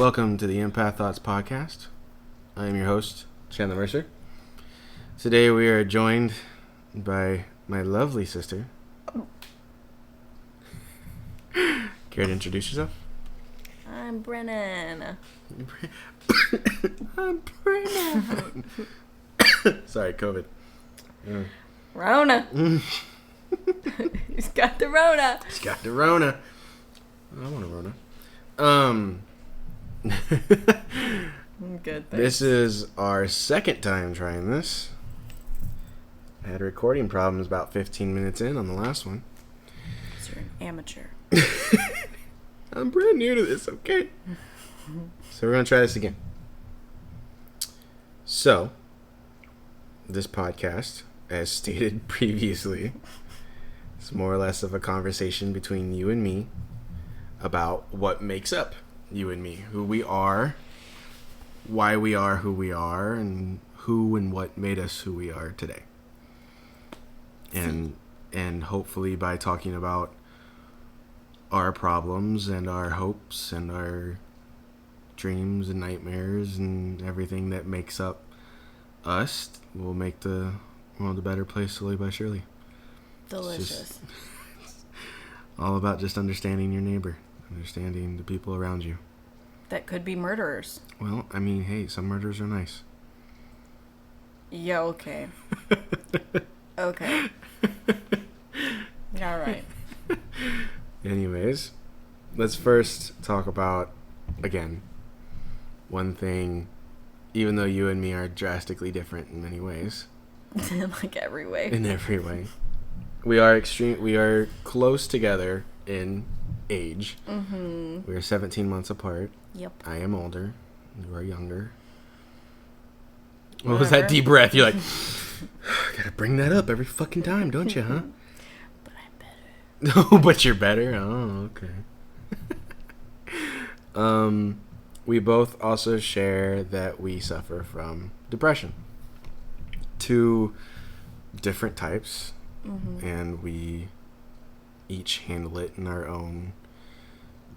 Welcome to the Empath Thoughts podcast. I am your host, Chandler Mercer. Today we are joined by my lovely sister. Care to introduce yourself? I'm Brennan. I'm Bren. Sorry, COVID. Rona. He's got the Rona. He's got the Rona. I want a Rona. Good. Thanks. This is our second time trying this. I had recording problems about 15 minutes in on the last one. Because you're an amateur. I'm brand new to this, okay? So we're going to try this again. So, this podcast, as stated previously, is more or less of a conversation between you and me about what makes up you and me, who we are, why we are who we are, and who and what made us who we are today. And hopefully by talking about our problems and our hopes and our dreams and nightmares and everything that makes up us will make the world a better place slowly by surely. Delicious. It's all about just understanding your neighbor, understanding the people around you. That could be murderers. Well, I mean, hey, some murders are nice. Yeah, okay. Okay. All right. Anyways, let's first talk about, again, one thing, even though you and me are drastically different in many ways. Like every way. In every way. We are close together in age. Mm-hmm. We are 17 months apart. Yep. I am older. You are younger. What was that deep breath? You're like, gotta bring that up every fucking time, don't you, huh? But I'm better. No, but you're better? Oh, okay. We both also share that we suffer from depression. 2 different types. Mm-hmm. And we each handle it in our own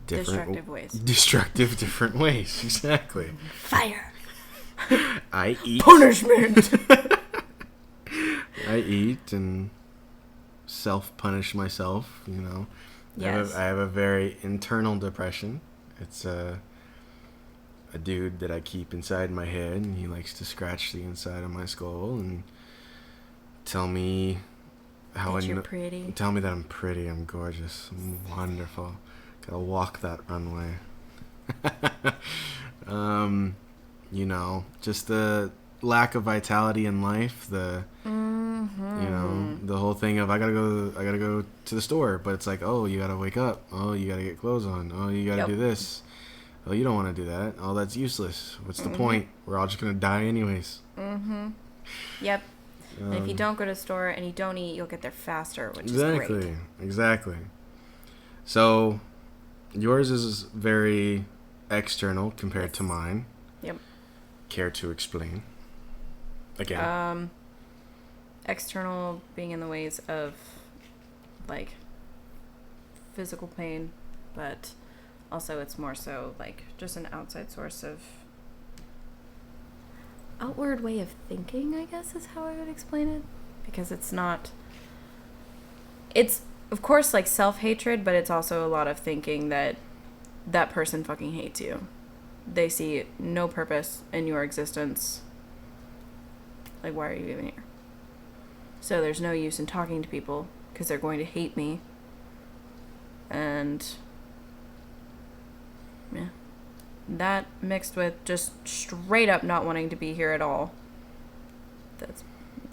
Destructive ways. Destructive different ways, exactly. Fire. I eat. Punishment. I eat and self-punish myself, you know. Yes. I have a very internal depression. It's a dude that I keep inside my head, and he likes to scratch the inside of my skull and tell me how you're pretty. Tell me that I'm pretty, I'm gorgeous, I'm wonderful. Gotta walk that runway. You know, just the lack of vitality in life, the you know, the whole thing of I gotta go to the store, but it's like, oh, you gotta wake up, oh, you gotta get clothes on, oh, you gotta do this, oh, you don't want to do that, oh, that's useless, what's the point, we're all just gonna die anyways. Yep. And if you don't go to the store and you don't eat, you'll get there faster, which is great. Exactly. So yours is very external compared to mine. Yep. Care to explain? Again. External being in the ways of, like, physical pain, but also it's more so, like, just an outside source of outward way of thinking, I guess is how I would explain it. Because it's of course, like, self-hatred, but it's also a lot of thinking that that person fucking hates you. They see no purpose in your existence. Like, why are you even here? So there's no use in talking to people because they're going to hate me. And yeah, that mixed with just straight up not wanting to be here at all. That's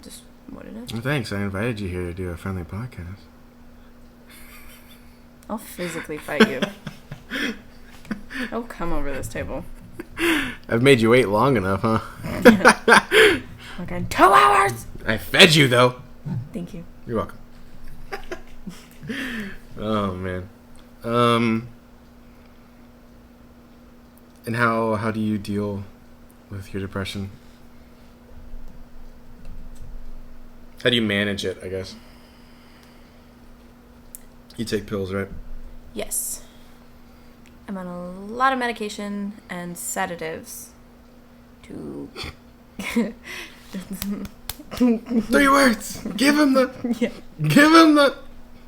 just what it is. Well, thanks. I invited you here to do a friendly podcast. I'll physically fight you. Oh, come over this table. I've made you wait long enough, huh? Okay, 2 hours! I fed you, though. Thank you. You're welcome. Oh, man. And how do you deal with your depression? How do you manage it, I guess? You take pills, right? Yes. am on a lot of medication and sedatives to... 3 words. Give him the... Yeah. Give him the...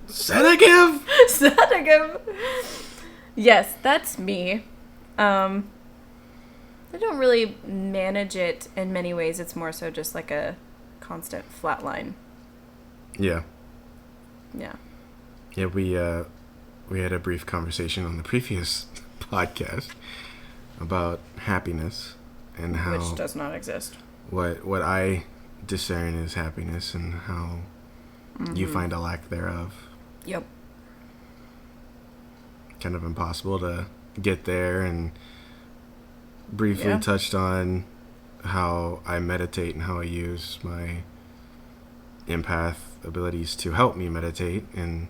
Sedative. Sedative. Yes, that's me. I don't really manage it in many ways. It's more so just like a constant flat line. Yeah. Yeah. Yeah, we had a brief conversation on the previous podcast about happiness and how... Which does not exist. What I discern is happiness and how you find a lack thereof. Yep. Kind of impossible to get there, and briefly touched on how I meditate and how I use my empath abilities to help me meditate, and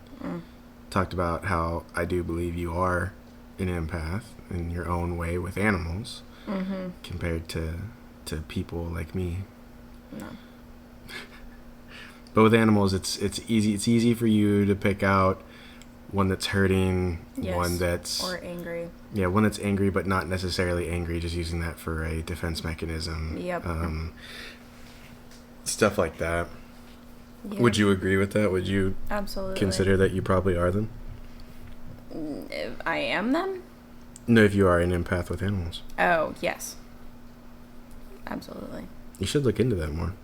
talked about how I do believe you are an empath in your own way with animals compared to people like me. No. But with animals, it's easy for you to pick out one that's hurting, one that's... Or angry. Yeah, one that's angry, but not necessarily angry, just using that for a defense mechanism. Yep. Stuff like that. Yep. Would you agree with that? Would you absolutely consider that you probably are them? If I am them? No, if you are an empath with animals. Oh, yes. Absolutely. You should look into that more.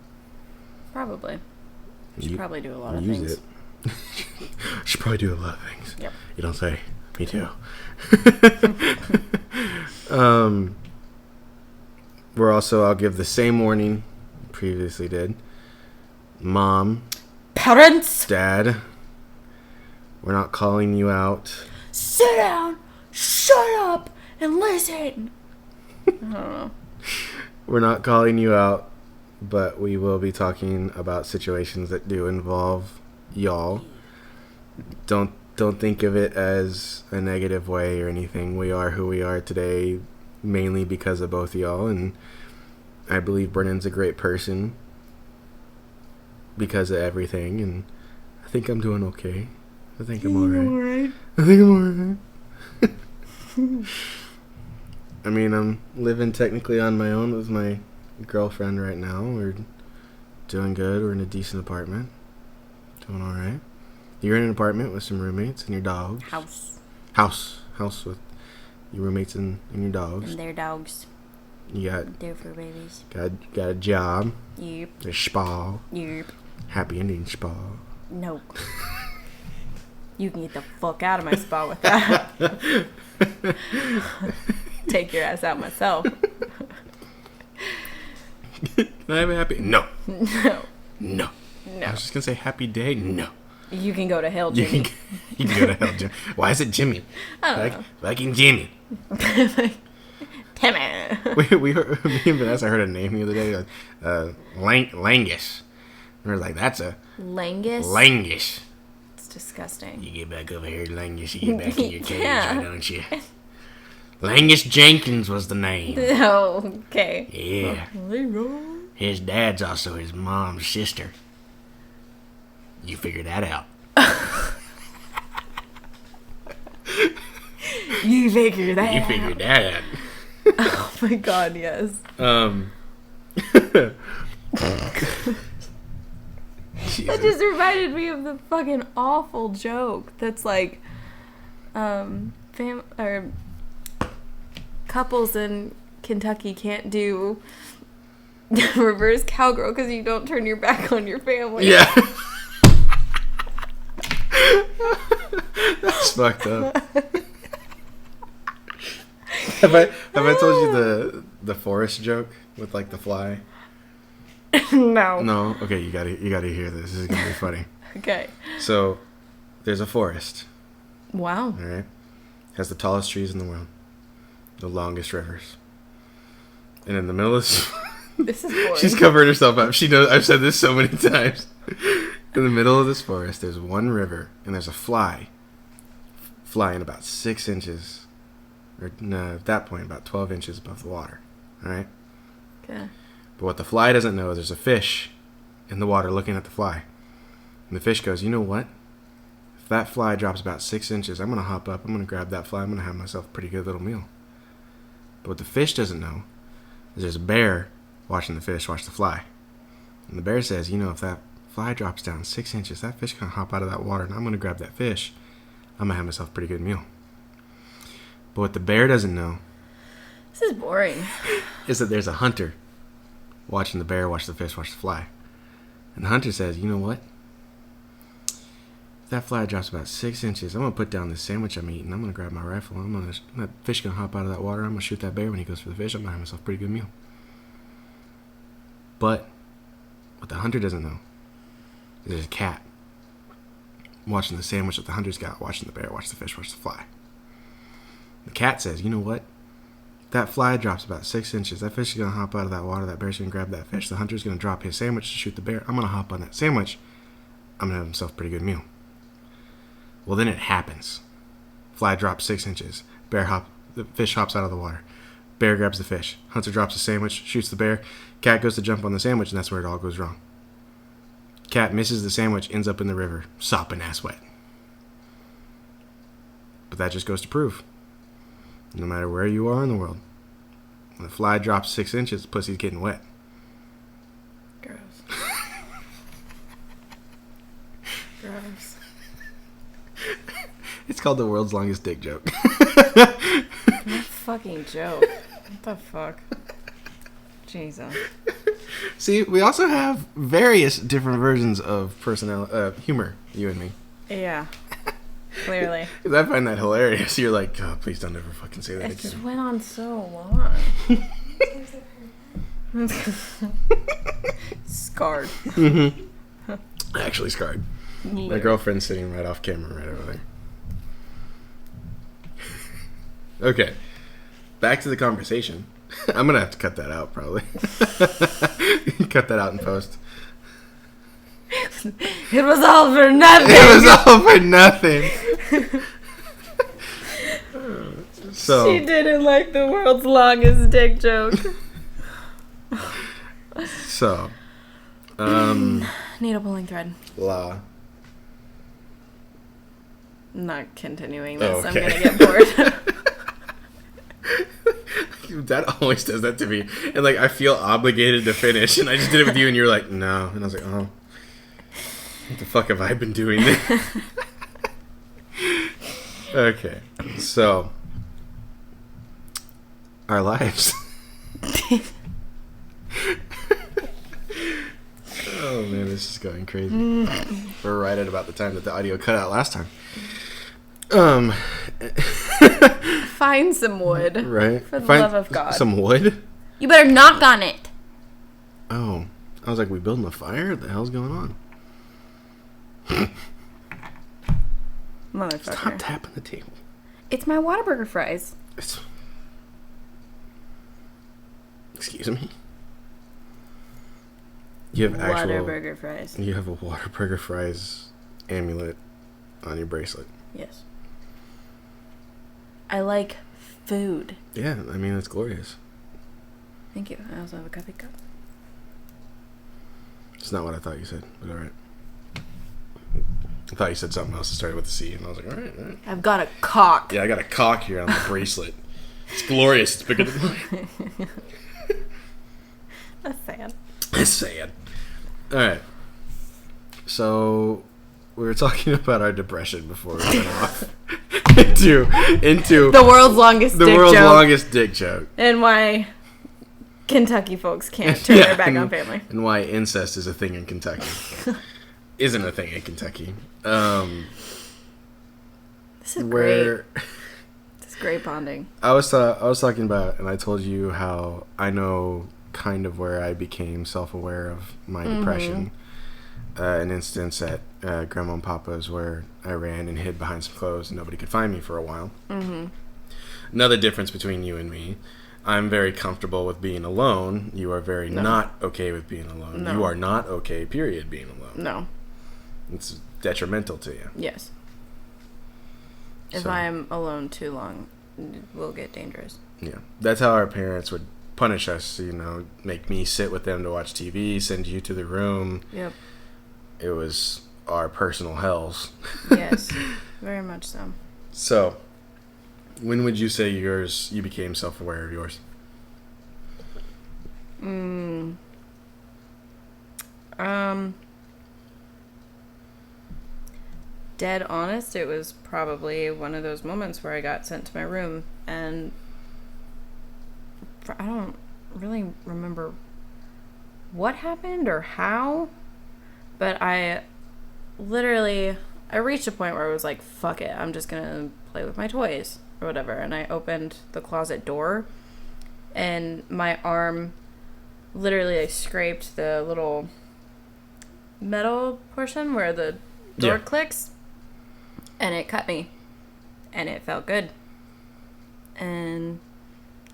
Probably. Should probably do a lot of use things. It. Should probably do a lot of things. Yep. You don't say. Me too. We're also, I'll give the same warning previously did. Mom. Parents. Dad. We're not calling you out. Sit down. Shut up. And listen. I don't know. We're not calling you out, but we will be talking about situations that do involve y'all. Don't think of it as a negative way or anything. We are who we are today mainly because of both y'all, and I believe Brennan's a great person because of everything, and I think I'm doing okay. I think I'm alright. I think I'm alright. I mean, I'm living technically on my own with my girlfriend right now. We're doing good. We're in a decent apartment. Doing alright. You're in an apartment with some roommates and your dogs. House with your roommates and your dogs. And their dogs. You got... Their fur babies. Got a job. Yep. A spa. Yep. Happy ending spa. No. You can get the fuck out of my spa with that. Take your ass out myself. Can I have a happy... No. No. I was just going to say happy day. No. You can go to hell, Jimmy. You can go to hell, Jimmy. Why is it Jimmy? I don't know. Fucking Jimmy. Timmy. We heard, me and Vanessa heard a name the other day, Langus. And we were like, that's a... Langus? Langus. It's disgusting. You get back over here, Langus. You get back in your cage, why don't you? Langus Jenkins was the name. Oh, okay. Yeah. His dad's also his mom's sister. You figured that out. You figured that out. You figured that out. Oh my god, yes. That just reminded me of the fucking awful joke that's like, or couples in Kentucky can't do reverse cowgirl because you don't turn your back on your family. Yeah. That's fucked up. Have I told you the forest joke with like the fly? No. No. Okay, you gotta hear this. This is gonna be funny. Okay. So, there's a forest. Wow. All right. Has the tallest trees in the world, the longest rivers, and in the middle of this is boring. She's covering herself up. She knows. I've said this so many times. In the middle of this forest, there's one river, and there's a fly flying about 6 inches, or no, at that point, about 12 inches above the water. All right? Okay. But what the fly doesn't know is there's a fish in the water looking at the fly. And the fish goes, you know what? that fly drops about 6 inches, I'm going to hop up, I'm going to grab that fly, I'm going to have myself a pretty good little meal. But what the fish doesn't know is there's a bear watching the fish watch the fly. And the bear says, if that fly drops down 6 inches, that fish going to hop out of that water, and I'm going to grab that fish. I'm going to have myself a pretty good meal. But what the bear doesn't know... This is boring. ...is that there's a hunter watching the bear watch the fish watch the fly. And the hunter says, you know what? If that fly drops about 6 inches, I'm going to put down this sandwich I'm eating. I'm going to grab my rifle. That fish going to hop out of that water. I'm going to shoot that bear when he goes for the fish. I'm going to have myself a pretty good meal. But what the hunter doesn't know is there's a cat watching the sandwich that the hunter's got, watching the bear watch the fish watch the fly. The cat says, you know what? That fly drops about 6 inches. That fish is going to hop out of that water. That bear's going to grab that fish. The hunter's going to drop his sandwich to shoot the bear. I'm going to hop on that sandwich. I'm going to have himself a pretty good meal. Well, then it happens. Fly drops 6 inches. The fish hops out of the water. Bear grabs the fish. Hunter drops the sandwich, shoots the bear. Cat goes to jump on the sandwich, and that's where it all goes wrong. Cat misses the sandwich, ends up in the river, sopping ass wet. But that just goes to prove, no matter where you are in the world, when the fly drops 6 inches, the pussy's getting wet. Gross. Gross. It's called the world's longest dick joke. What fucking joke. What the fuck? Jesus. See, we also have various different versions of humor, you and me. Yeah. Clearly. Because I find that hilarious. You're like, oh, please don't ever fucking say that again. It just went on so long. Scarred. Mm-hmm. Actually scarred. Yeah. My girlfriend's sitting right off camera right over there. Okay. Back to the conversation. I'm going to have to cut that out, probably. Cut that out in post. It was all for nothing. It was all for nothing. So she didn't like the world's longest dick joke. So, need a pulling thread. I'm not continuing this. Oh, okay. I'm gonna get bored. Dad always does that to me, and like I feel obligated to finish, and I just did it with you, and you were like, "No," and I was like, "Oh, what the fuck have I been doing?" Okay, so our lives. Oh man, this is going crazy. We're right at about the time that the audio cut out last time. Find some wood. Right. For the love of God. Some wood? You better knock on it. Oh. I was like, we building a fire? What the hell's going on? Motherfucker. Stop tapping the table. It's my Whataburger fries. Excuse me? You have Whataburger fries. You have a Whataburger fries amulet on your bracelet. Yes. I like food. Yeah, I mean, it's glorious. Thank you. I also have a coffee cup. It's not what I thought you said, but alright. I thought you said something else that started with a C, and I was like, alright. I've got a cock. Yeah, I got a cock here on the bracelet. It's glorious. It's bigger than mine. That's sad. It's sad. Alright. So, we were talking about our depression before we went off into the world's longest dick joke. And why Kentucky folks can't turn their back on family. And why incest is a thing in Kentucky. Isn't a thing in Kentucky. This is great. This is great bonding. I was talking about, and I told you how I know kind of where I became self-aware of my depression. An instance at Grandma and Papa's where I ran and hid behind some clothes and nobody could find me for a while. Mm-hmm. Another difference between you and me, I'm very comfortable with being alone. You are very not okay with being alone. No. You are not okay, period, being alone. No. It's detrimental to you. Yes. If I am alone too long, it will get dangerous. Yeah. That's how our parents would punish us, make me sit with them to watch TV, send you to the room. Yep. It was our personal hells. Yes, very much so. So, when would you say you became self-aware of yours? Dead honest, it was probably one of those moments where I got sent to my room, and I don't really remember what happened or how, but I reached a point where I was like, fuck it, I'm just gonna play with my toys or whatever, and I opened the closet door, and my arm literally scraped the little metal portion where the door clicks, and it cut me, and it felt good, and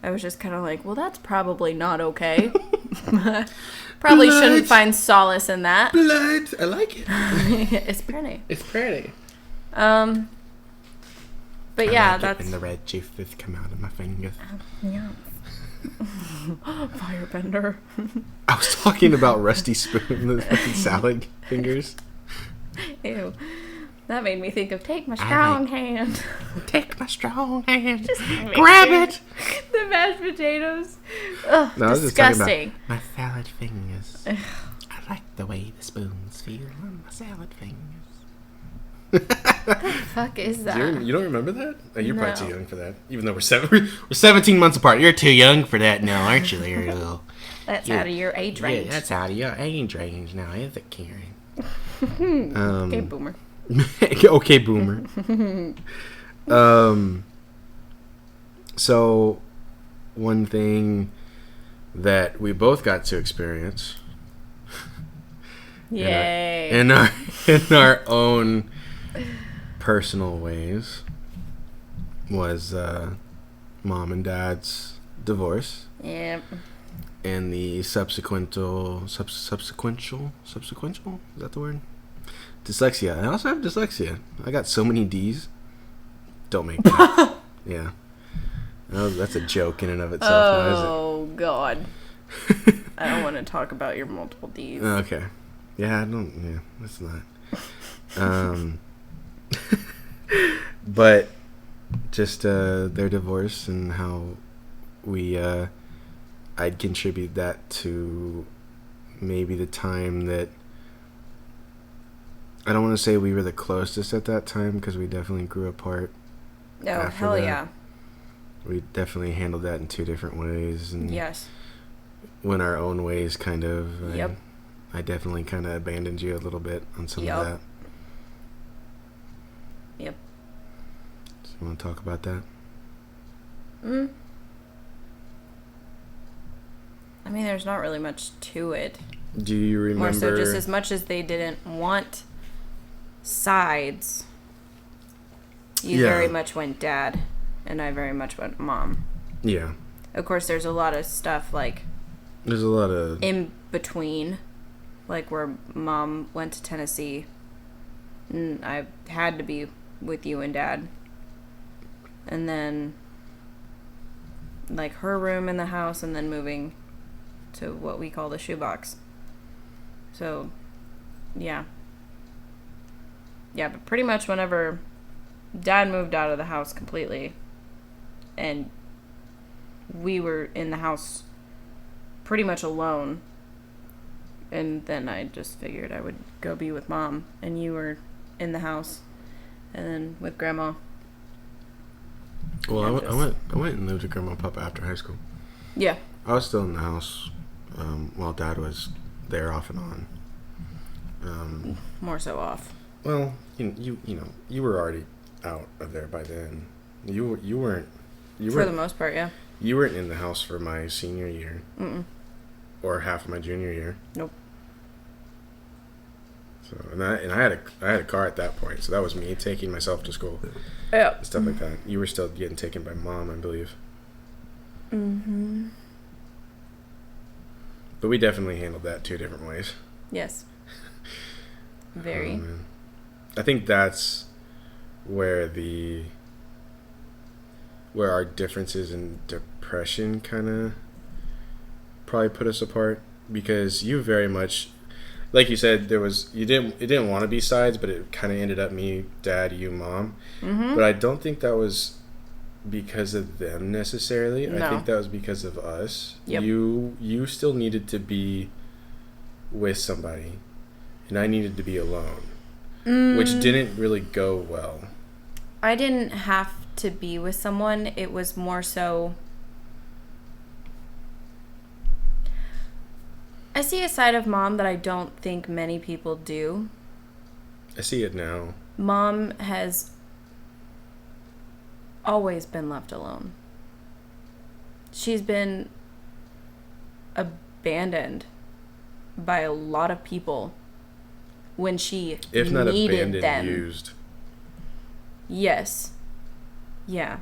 I was just kind of like, well, that's probably not okay. Probably Blood. shouldn't find solace in that. Blood. I like it. It's pretty. It's pretty. But yeah, like that's... And the red juices come out of my fingers. Yeah. Firebender. I was talking about Rusty Spoon, the fucking salad fingers. Ew. That made me think of take my strong hand. Take my strong hand. Just grab it. The mashed potatoes. Ugh, no, disgusting. My salad fingers. I like the way the spoons feel on my salad fingers. What the fuck is that? You don't remember that? Oh, you're probably too No. young for that. Even though we're 17 months apart. You're too young for that now, aren't you, Little? That's out of your age range. Yeah, that's out of your age range now, is it, Karen? Okay, boomer. Okay, boomer. So, one thing that we both got to experience Yay. in our own personal ways was mom and dad's divorce. Yep. And the subsequential is that the word? Dyslexia. I also have dyslexia. I got so many D's. Don't make that. Yeah. Oh, that's a joke in and of itself. Oh, God. I don't want to talk about your multiple D's. Okay. Yeah, that's not. But just their divorce and how I'd contribute that to maybe the time that I don't want to say we were the closest at that time because we definitely grew apart. Oh, hell that. yeah. We definitely handled that in two different ways. And yes. went our own ways, kind of. Yep. I definitely kind of abandoned you a little bit on some of that. Yep. So you want to talk about that? I mean, there's not really much to it. Do you remember? More so just as much as they didn't want sides, you very much went dad, and I very much went mom. Yeah. Of course, there's a lot of stuff, like... There's a lot of... in between, like where mom went to Tennessee, and I had to be with you and dad. And then, like, her room in the house, and then moving to what we call the shoebox. So, yeah. Yeah, but pretty much whenever dad moved out of the house completely, and we were in the house pretty much alone, and then I just figured I would go be with mom, and you were in the house, and then with grandma. Well, I went and lived with Grandma and Papa after high school. Yeah. I was still in the house while Dad was there off and on. More so off. Well, you were already out of there by then. You weren't. For the most part, yeah. You weren't in the house for my senior year. Mm-mm. Or half of my junior year. Nope. So and I had a car at that point, so that was me taking myself to school. Yeah. Stuff like that. You were still getting taken by mom, I believe. Mm-hmm. But we definitely handled that two different ways. Yes. Very. Oh, man. I think that's where our differences in depression kind of probably put us apart, because you very much, like you said, it didn't want to be sides, but it kind of ended up me, dad, you, mom. Mm-hmm. But I don't think that was because of them necessarily. No. I think that was because of us. Yep. You still needed to be with somebody, and I needed to be alone, which didn't really go well. I didn't have to be with someone. It was more so, I see a side of mom that I don't think many people do. I see it now. Mom has always been left alone. She's been abandoned by a lot of people when she If not needed abandoned, them. used. Yes. Yeah.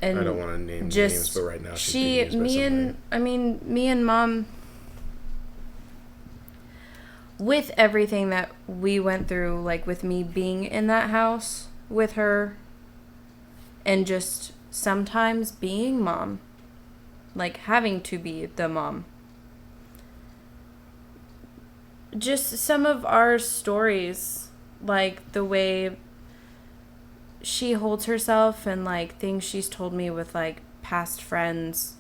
And I don't want to name names, but right now she's being used by somebody. me and mom, with everything that we went through, like with me being in that house with her and just sometimes being mom, like having to be the mom. Just some of our stories, like the way she holds herself and like things she's told me with like past friends,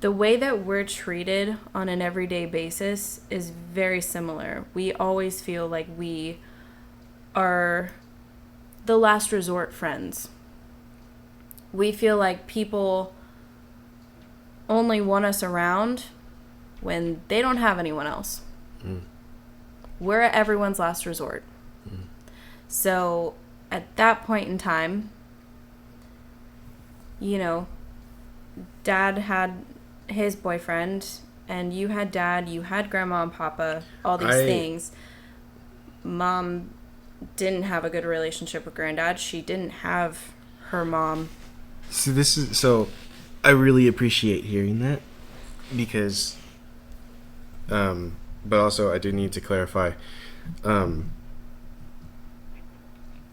the way that we're treated on an everyday basis is very similar. We always feel like we are the last resort friends. We feel like people only want us around when they don't have anyone else. We're everyone's last resort. So at that point in time, you know, dad had his boyfriend and you had dad, you had grandma and papa, all these things. Mom didn't have a good relationship with granddad. She didn't have her mom. So I really appreciate hearing that because but also I do need to clarify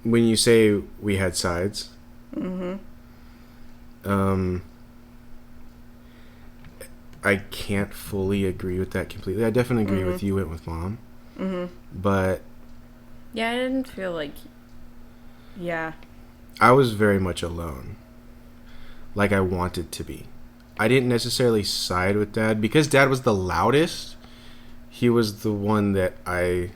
when you say we had sides, I can't fully agree with that completely. I definitely agree with you went with mom. But yeah, I didn't feel like, yeah, I was very much alone, like I wanted to be. I didn't necessarily side with dad because dad was the loudest. He was the one that I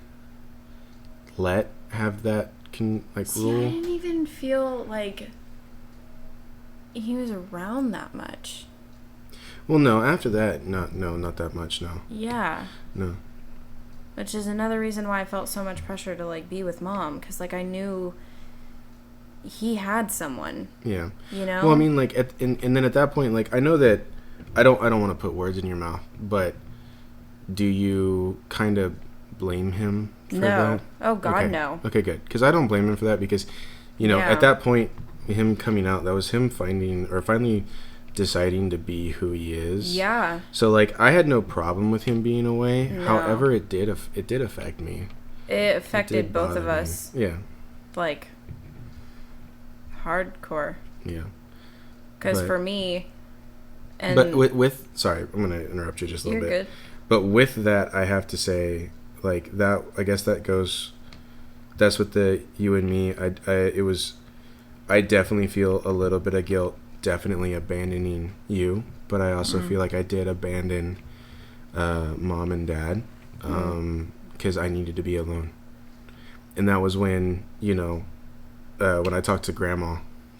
let have that rule. I didn't even feel like he was around that much. Well, no, after that, not that much, no. Yeah. No. Which is another reason why I felt so much pressure to, like, be with mom. Because, like, I knew he had someone. Yeah. You know? Well, I mean, like, and then at that point, like, I know that I don't want to put words in your mouth, but do you kind of blame him for that? Oh, God, okay. no. Okay, good. Because I don't blame him for that because, you know, at that point, him coming out, that was him finally deciding to be who he is. Yeah. So, like, I had no problem with him being away. No. However, it did affect me. It affected both of us. Me. Yeah. Like, hardcore. Yeah. Because for me... And but with sorry, I'm going to interrupt you just a little bit. You're good. But with that, I have to say, like, that, I guess that goes... That's what the you and me... I definitely feel a little bit of guilt definitely abandoning you, but I also feel like I did abandon mom and dad because I needed to be alone. And that was when, you know, when I talked to grandma,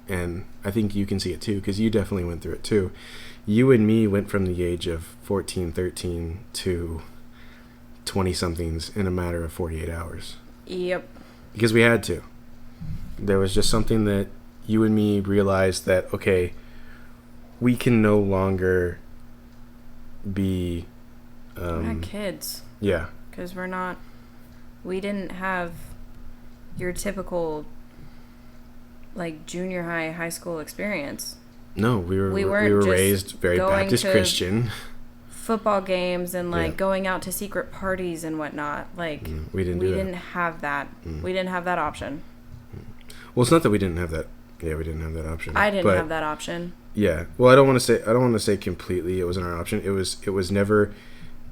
and I think you can see it too because you definitely went through it too. You and me went from the age of 14, 13 to 20-somethings in a matter of 48 hours. Yep. Because we had to. There was just something that you and me realized that, okay, we can no longer be... we're not kids. Yeah. Because we didn't have your typical, like, junior high school experience. No, we were just raised very Baptist Christian. Football games and, like, going out to secret parties and whatnot. Like, we didn't have that. We didn't have that option. Well, it's not that we didn't have that. Yeah, we didn't have that option. I didn't have that option. Yeah. Well, I don't want to say completely it wasn't our option. It was never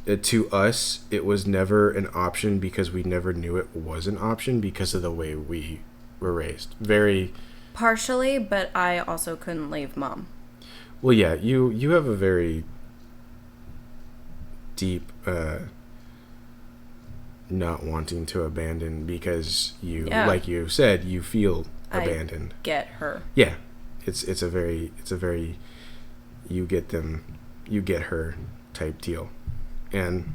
to us, it was never an option because we never knew it was an option because of the way we were raised. Very partially, but I also couldn't leave mom. Well, yeah, you have a very deep not wanting to abandon because you, like you said, you feel abandoned. I get her. Yeah, it's a very you get her type deal, and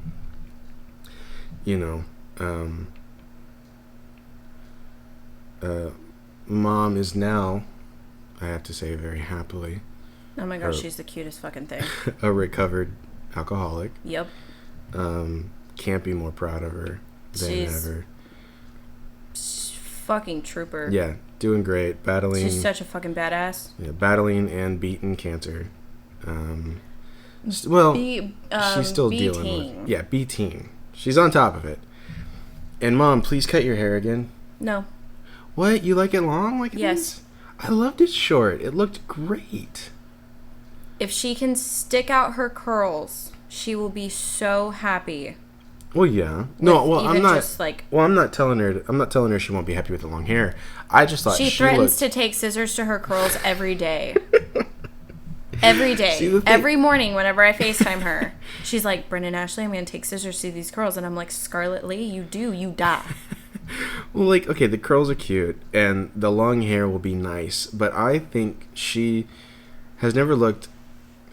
mom is now, I have to say, very happily. Oh my gosh, she's the cutest fucking thing. A recovered alcoholic. Yep. Can't be more proud of her than ever. Fucking trooper. Yeah, doing great. Battling. She's such a fucking badass. Yeah, battling and beating cancer. She's still dealing with. Yeah, B-teen. She's on top of it. And mom, please cut your hair again. No. What? You like it long? Like yes. This? I loved it short. It looked great. If she can stick out her curls, she will be so happy. Well, yeah. No, well, I'm not. Just like, I'm not telling her she won't be happy with the long hair. I just thought she threatens to take scissors to her curls every day. Every day. Every morning whenever I FaceTime her. She's like, Brendan, Ashley, I'm going to take scissors to these curls. And I'm like, Scarlet Lee, you die. Well, like, okay, the curls are cute and the long hair will be nice. But I think she has never looked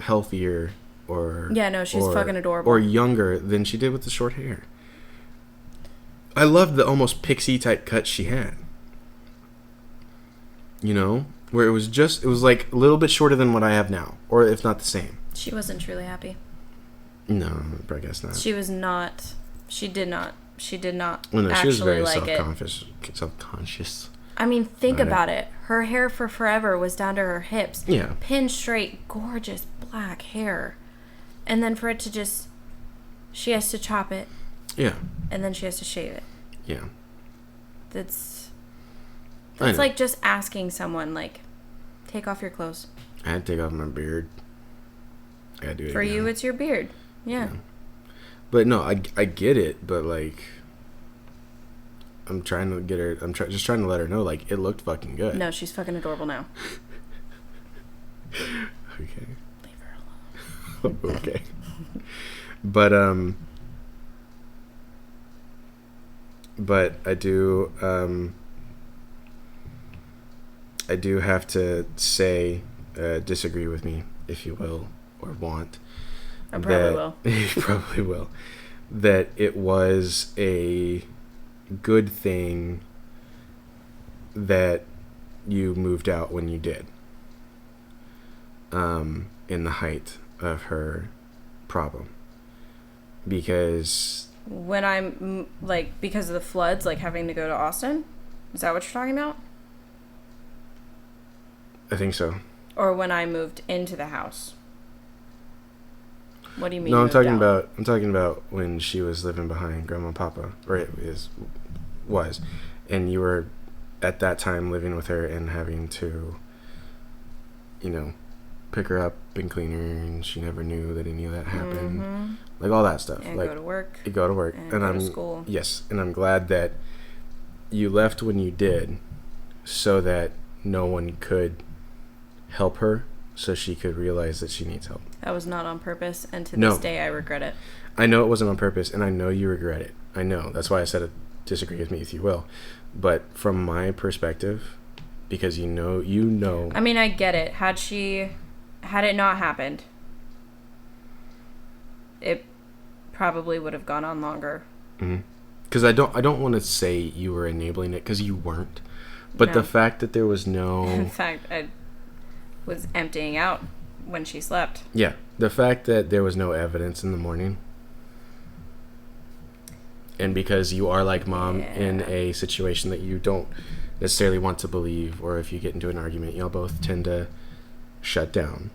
healthier she's fucking adorable. Or younger than she did with the short hair. I loved the almost pixie type cut she had. Where it was like a little bit shorter than what I have now, or if not the same. She wasn't truly happy. No, I guess not. She was not. She did not. Well, no, she was very like self-conscious. I mean, think about it. Her hair for forever was down to her hips. Yeah. Pin straight, gorgeous black hair. And then for it to just... She has to chop it. Yeah. And then she has to shave it. Yeah. That's like just asking someone, like, take off your clothes. I had to take off my beard. I gotta do it for again. You, it's your beard. Yeah. But no, I get it, but like... I'm trying to get her... just trying to let her know, like, it looked fucking good. No, she's fucking adorable now. Okay. Leave her alone. Okay. But I do have to say, disagree with me, if you will, or want. I probably will. You probably will. That it was a good thing that you moved out when you did. In the height of her problem. Because... When I'm, like, because of the floods, like, having to go to Austin? Is that what you're talking about? I think so. Or when I moved into the house? What do you mean? No, I'm talking about when she was living behind Grandma and Papa, or it was, and you were at that time living with her and having to, pick her up and clean her, and she never knew that any of that happened. Mm-hmm. Like all that stuff. And like, go to work. You go to work. And go to school. Yes, and I'm glad that you left when you did, so that no one could help her, so she could realize that she needs help. That was not on purpose, and to this day I regret it. I know it wasn't on purpose, and I know you regret it. I know. That's why I said disagree with me if you will. But from my perspective, because you know. I mean, I get it. Had it not happened, it probably would have gone on longer. Because I don't want to say you were enabling it, because you weren't. But the fact that there was no... In fact, I was emptying out when she slept. Yeah. The fact that there was no evidence in the morning. And because you are like mom in a situation that you don't necessarily want to believe, or if you get into an argument, y'all both tend to shut down.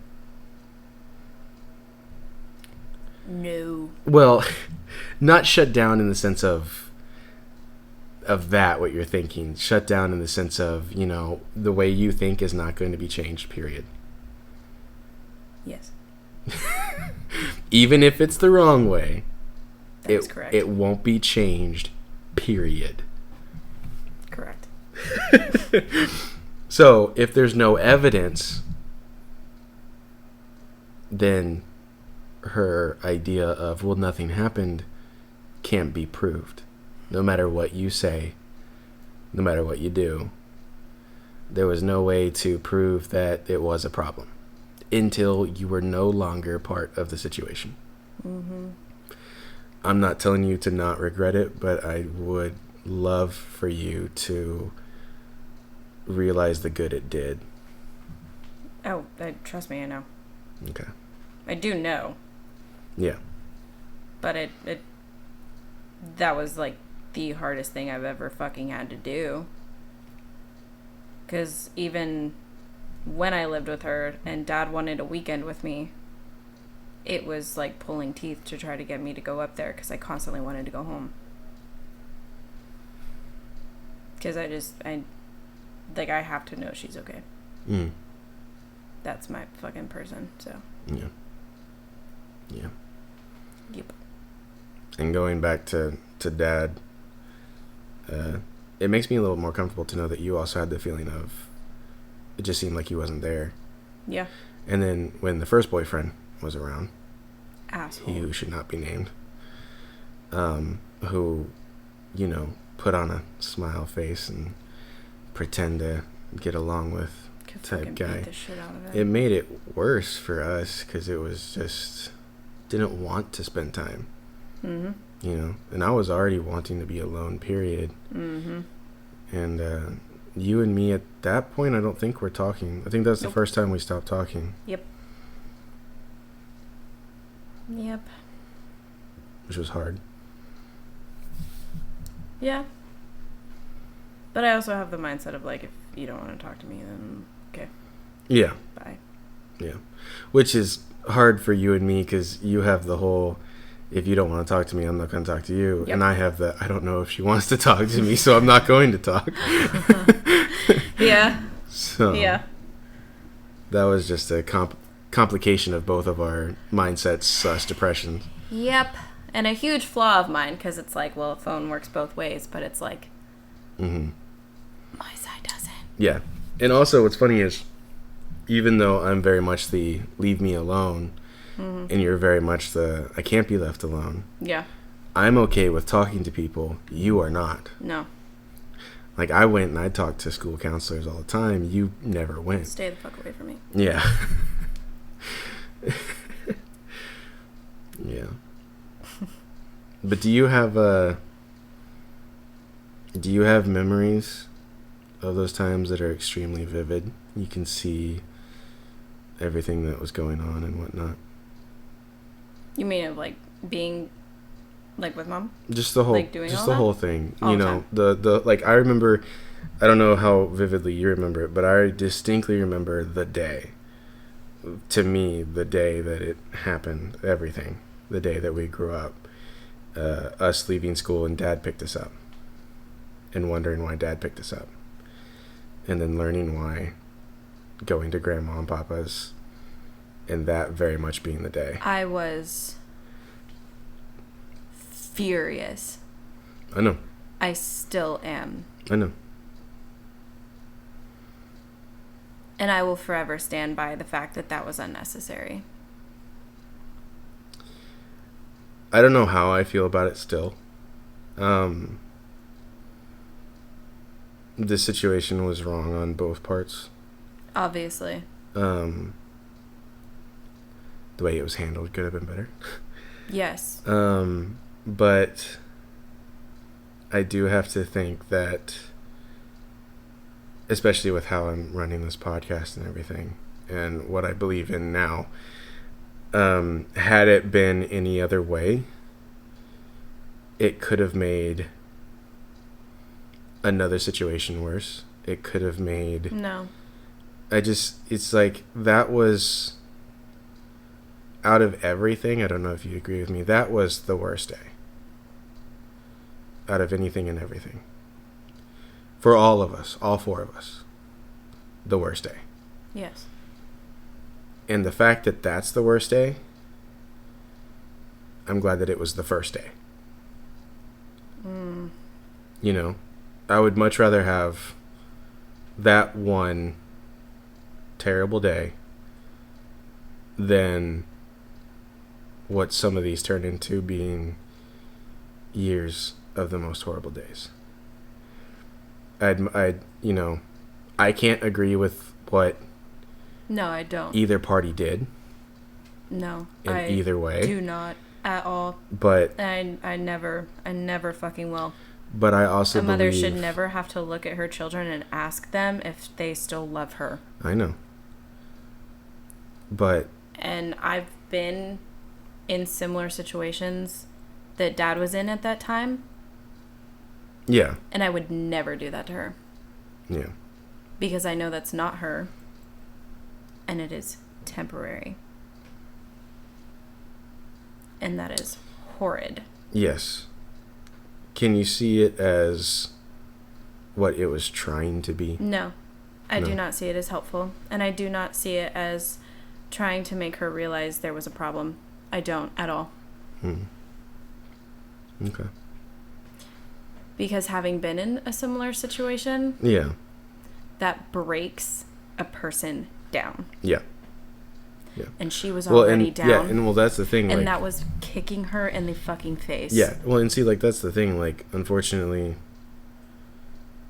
No. Well, not shut down in the sense of that, what you're thinking. Shut down in the sense of, the way you think is not going to be changed, period. Yes. Even if it's the wrong way. That's correct. It won't be changed, period. Correct. So, if there's no evidence, then her idea of, well, nothing happened can't be proved. No matter what you say, no matter what you do, there was no way to prove that it was a problem until you were no longer part of the situation. Mm-hmm. I'm not telling you to not regret it, but I would love for you to realize the good it did. Oh, trust me, I know. Okay. I do know. Yeah. But that was like the hardest thing I've ever fucking had to do. Because even when I lived with her and Dad wanted a weekend with me, it was like pulling teeth to try to get me to go up there because I constantly wanted to go home. Because I have to know she's okay. Mm. That's my fucking person, so. Yeah. Yeah. Yep. And going back to Dad, it makes me a little more comfortable to know that you also had the feeling of, it just seemed like he wasn't there. Yeah. And then when the first boyfriend was around, asshole, he who should not be named, who, put on a smile face and pretend to get along with type guy, beat the shit out of it made it worse for us because it was just didn't want to spend time. Mm-hmm. And I was already wanting to be alone, period. Mm-hmm. And you and me at that point, I don't think we're talking. I think that's the first time we stopped talking. Yep. Which was hard. Yeah. But I also have the mindset of, like, if you don't want to talk to me, then okay. Yeah. Bye. Yeah. Which is hard for you and me because you have the whole, if you don't want to talk to me, I'm not going to talk to you. Yep. And I have the, I don't know if she wants to talk to me, so I'm not going to talk. Yeah. So. Yeah. That was just a complication of both of our mindsets / depressions. Yep. And a huge flaw of mine because it's like, well, a phone works both ways, but it's like, my side doesn't. Yeah. And also what's funny is, even though I'm very much the leave me alone, and you're very much the I can't be left alone. Yeah. I'm okay with talking to people. You are not. No. Like, I went and I talked to school counselors all the time. You never went. Stay the fuck away from me. Yeah. Yeah. But do you have memories of those times that are extremely vivid? You can see everything that was going on and whatnot. You mean of like being like with Mom? Just the whole, like doing just all the that? whole thing. All you the know, time. the like I remember. I don't know how vividly you remember it, but I distinctly remember the day. To me, the day that it happened, everything. The day that we grew up, us leaving school and Dad picked us up, and wondering why Dad picked us up, and then learning why, going to Grandma and Papa's, and that very much being the day. I was furious. I know. I still am. I know. And I will forever stand by the fact that that was unnecessary. I don't know how I feel about it still. The situation was wrong on both parts. Obviously. The way it was handled could have been better. Yes. But I do have to think that, especially with how I'm running this podcast and everything, and what I believe in now, had it been any other way, it could have made another situation worse. It could have made... No. It's like, that was, out of everything, I don't know if you agree with me, that was the worst day. Out of anything and everything. For all of us, all four of us, the worst day. Yes. And the fact that that's the worst day, I'm glad that it was the first day. you know, I would much rather have that one terrible day than what some of these turn into being years of the most horrible days. You know, I can't agree with what No, I don't. either party did. No, in I either way. do not at all. But I never fucking will. But I also a mother believe, should never have to look at her children and ask them if they still love her. I know. But And I've been in similar situations that Dad was in at that time. yeah. And I would never do that to her. Yeah. Because I know that's not her. And it is temporary. And that is horrid. Yes. Can you see it as what it was trying to be? No. I No. do not see it as helpful. And I do not see it as trying to make her realize there was a problem. I don't at all. Okay. Because having been in a similar situation, Yeah. that breaks a person down. Yeah. Yeah. And she was Well, already and down. yeah, and well, that's the thing. And like, that was kicking her in the fucking face. yeah. Well, and see, like, that's the thing. Like, unfortunately,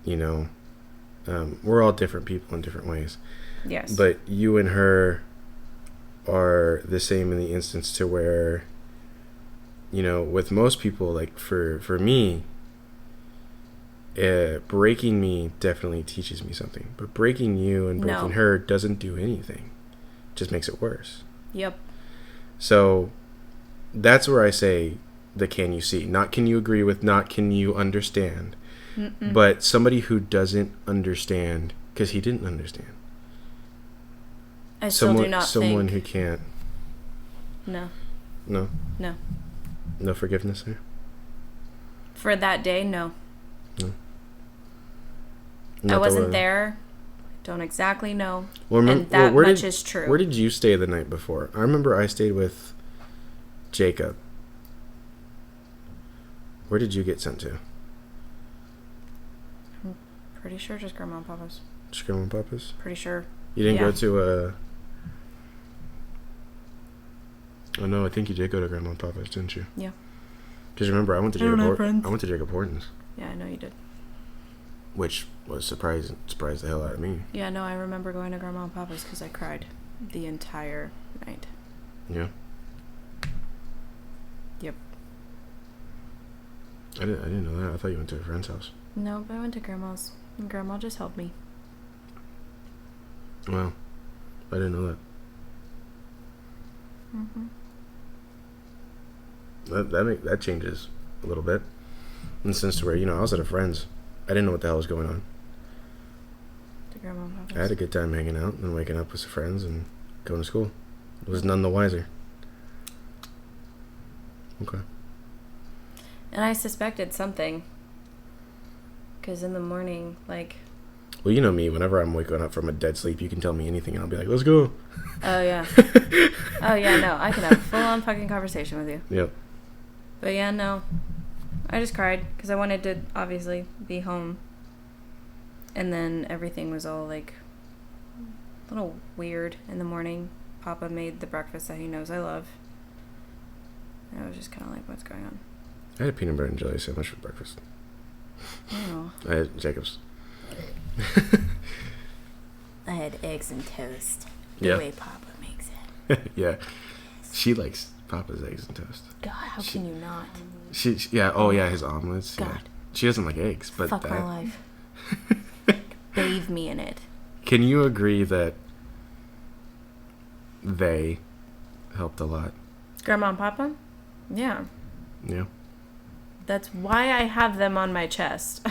you know, we're all different people in different ways. Yes. But you and her are the same in the instance to where, you know, with most people, like, for me, breaking me definitely teaches me something. But breaking you and breaking her doesn't do anything. Just makes it worse. Yep. So that's where I say the can you see. Not can you agree with, not can you understand. Mm-mm. But somebody who doesn't understand because he didn't understand. I still do not someone think. who can't. No. No? No. No forgiveness there? For that day, no. No. I wasn't there. Don't exactly know. Well, and that much is true. Where did you stay the night before? I remember I stayed with Jacob. Where did you get sent to? I'm pretty sure just Grandma and Papa's. Just Grandma and Papa's? Pretty sure. You didn't go to Oh no, I think you did go to Grandma and Papa's, didn't you? Yeah. Because remember, I went to Jacob Horton's. Yeah, I know you did. Which was surprised the hell out of me. Yeah, no, I remember going to Grandma and Papa's because I cried the entire night. Yeah. Yep. I didn't know that. I thought you went to a friend's house. No, but I went to Grandma's. And Grandma just helped me. Well, I didn't know that. That changes a little bit. In the sense to where, you know, I was at a friend's. I didn't know what the hell was going on. To Grandma and Papa's. I had a good time hanging out and waking up with some friends and going to school. I was none the wiser. Okay. And I suspected something. Because in the morning, like... Well, you know me. Whenever I'm waking up from a dead sleep, you can tell me anything and I'll be like, let's go. Oh, yeah. Oh, yeah, no. I can have a full-on fucking conversation with you. Yep. But yeah, no. I just cried because I wanted to obviously be home. And then everything was all like a little weird in the morning. Papa made the breakfast that he knows I love. And I was just kind of like, what's going on? I had peanut butter and jelly sandwich for breakfast. Oh. I had Jacob's. I had eggs and toast. The way Papa makes it. Yeah. She likes Papa's eggs and toast. God, how can you not? His omelets. God. Yeah. She doesn't like eggs, but Fuck my life. Bathe me in it. Can you agree that they helped a lot? Grandma and Papa? Yeah. Yeah. That's why I have them on my chest.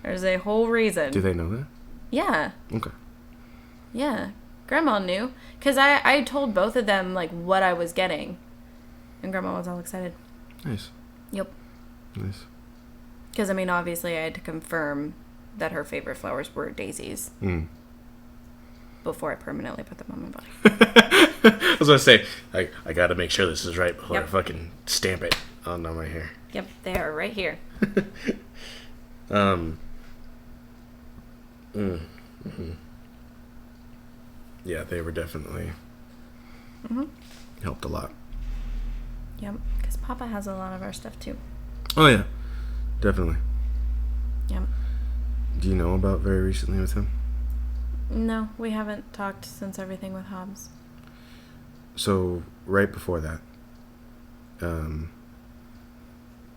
There's a whole reason. Do they know that? Yeah. Okay. Yeah. Grandma knew. Because I told both of them, like, what I was getting. And Grandma was all excited. Nice. Yep. Nice. Because, I mean, obviously I had to confirm that her favorite flowers were daisies. Before I permanently put them on my body. I was going to say, I got to make sure this is right before I fucking stamp it. Oh, no, my hair. Yep, they are right here. Yeah, they were definitely helped a lot. Yep, because Papa has a lot of our stuff too. Oh, yeah. Definitely. Yep. Do you know about very recently with him? No, we haven't talked since everything with Hobbs. So, right before that,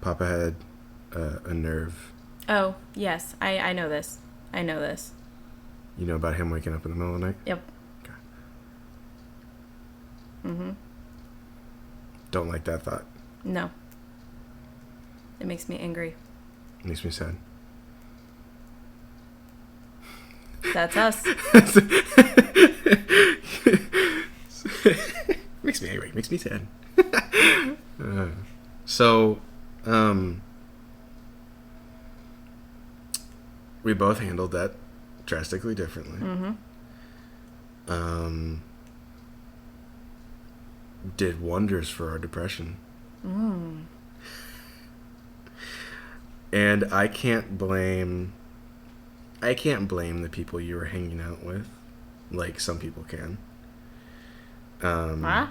Papa had a nerve. Oh, yes. I know this. I know this. You know about him waking up in the middle of the night? Yep. Okay. Mm-hmm. Don't like that thought. No. It makes me angry. Makes me sad. That's us. Makes me angry. Makes me sad. So, we both handled that drastically differently. Mm-hmm. Did wonders for our depression. And I can't blame the people you were hanging out with, like some people can. Huh?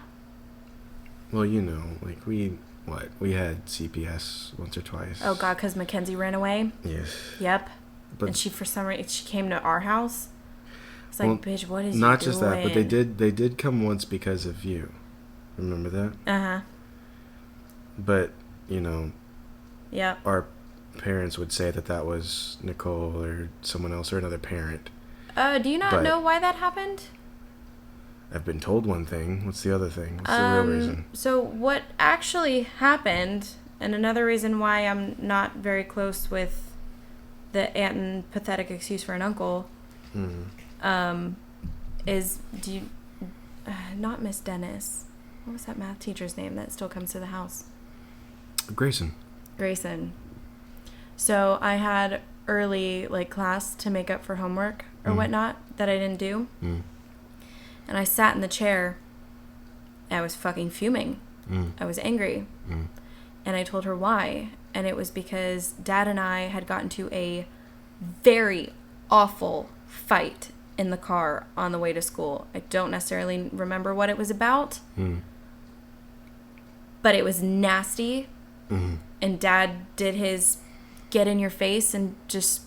Well, you know, like we had CPS once or twice. Oh, God, because Mackenzie ran away? Yes. Yep. But and she, for some reason, she came to our house? It's like, bitch, what is you not doing? just that, but they did come once because of you. Remember that? Uh-huh. But, you know, Yep. our parents would say that was Nicole or someone else or another parent. Do you not know why that happened? I've been told one thing. What's the other thing? What's the real reason? So what actually happened, and another reason why I'm not very close with the aunt and pathetic excuse for an uncle, is not Miss Dennis. What was that math teacher's name that still comes to the house? Grayson. So I had early class to make up for homework or whatnot that I didn't do. And I sat in the chair. And I was fucking fuming. I was angry. And I told her why. And it was because Dad and I had gotten to a very awful fight in the car on the way to school. I don't necessarily remember what it was about. But it was nasty. And Dad did his get in your face and just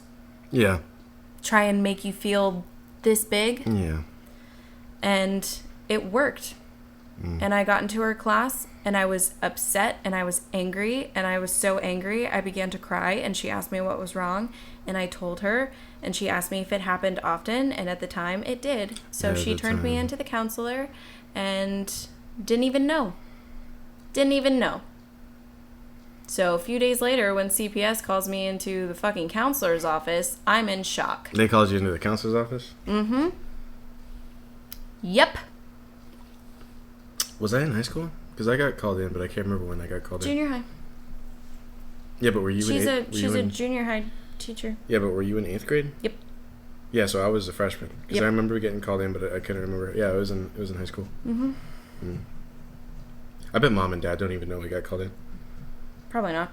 try and make you feel this big. Yeah. And it worked. And I got into her class and I was upset and I was angry and I was so angry I began to cry and she asked me what was wrong and I told her and she asked me if it happened often and at the time it did. So she turned me into the counselor and didn't even know. So a few days later when CPS calls me into the fucking counselor's office, I'm in shock. They called you into the counselor's office? Mm-hmm. Yep. Was I in high school? Because I got called in, but I can't remember when I got called in. Junior high. Yeah, but were you She's in a junior high teacher. Yeah, but were you in 8th grade? Yep. Yeah, so I was a freshman. Because I remember getting called in, but I couldn't remember. Yeah, it was in high school. I bet Mom and Dad don't even know we got called in. Probably not.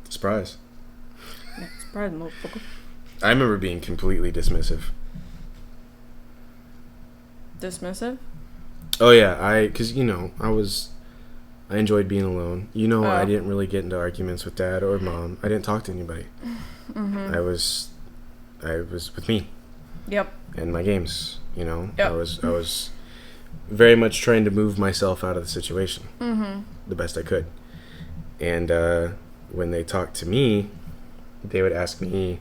Surprise. Surprise, motherfucker. I remember being completely dismissive. Dismissive? Oh yeah, because I enjoyed being alone. I didn't really get into arguments with Dad or Mom. I didn't talk to anybody. I was with me. Yep. And my games. Yep. I was very much trying to move myself out of the situation the best I could. And when they talked to me, they would ask me.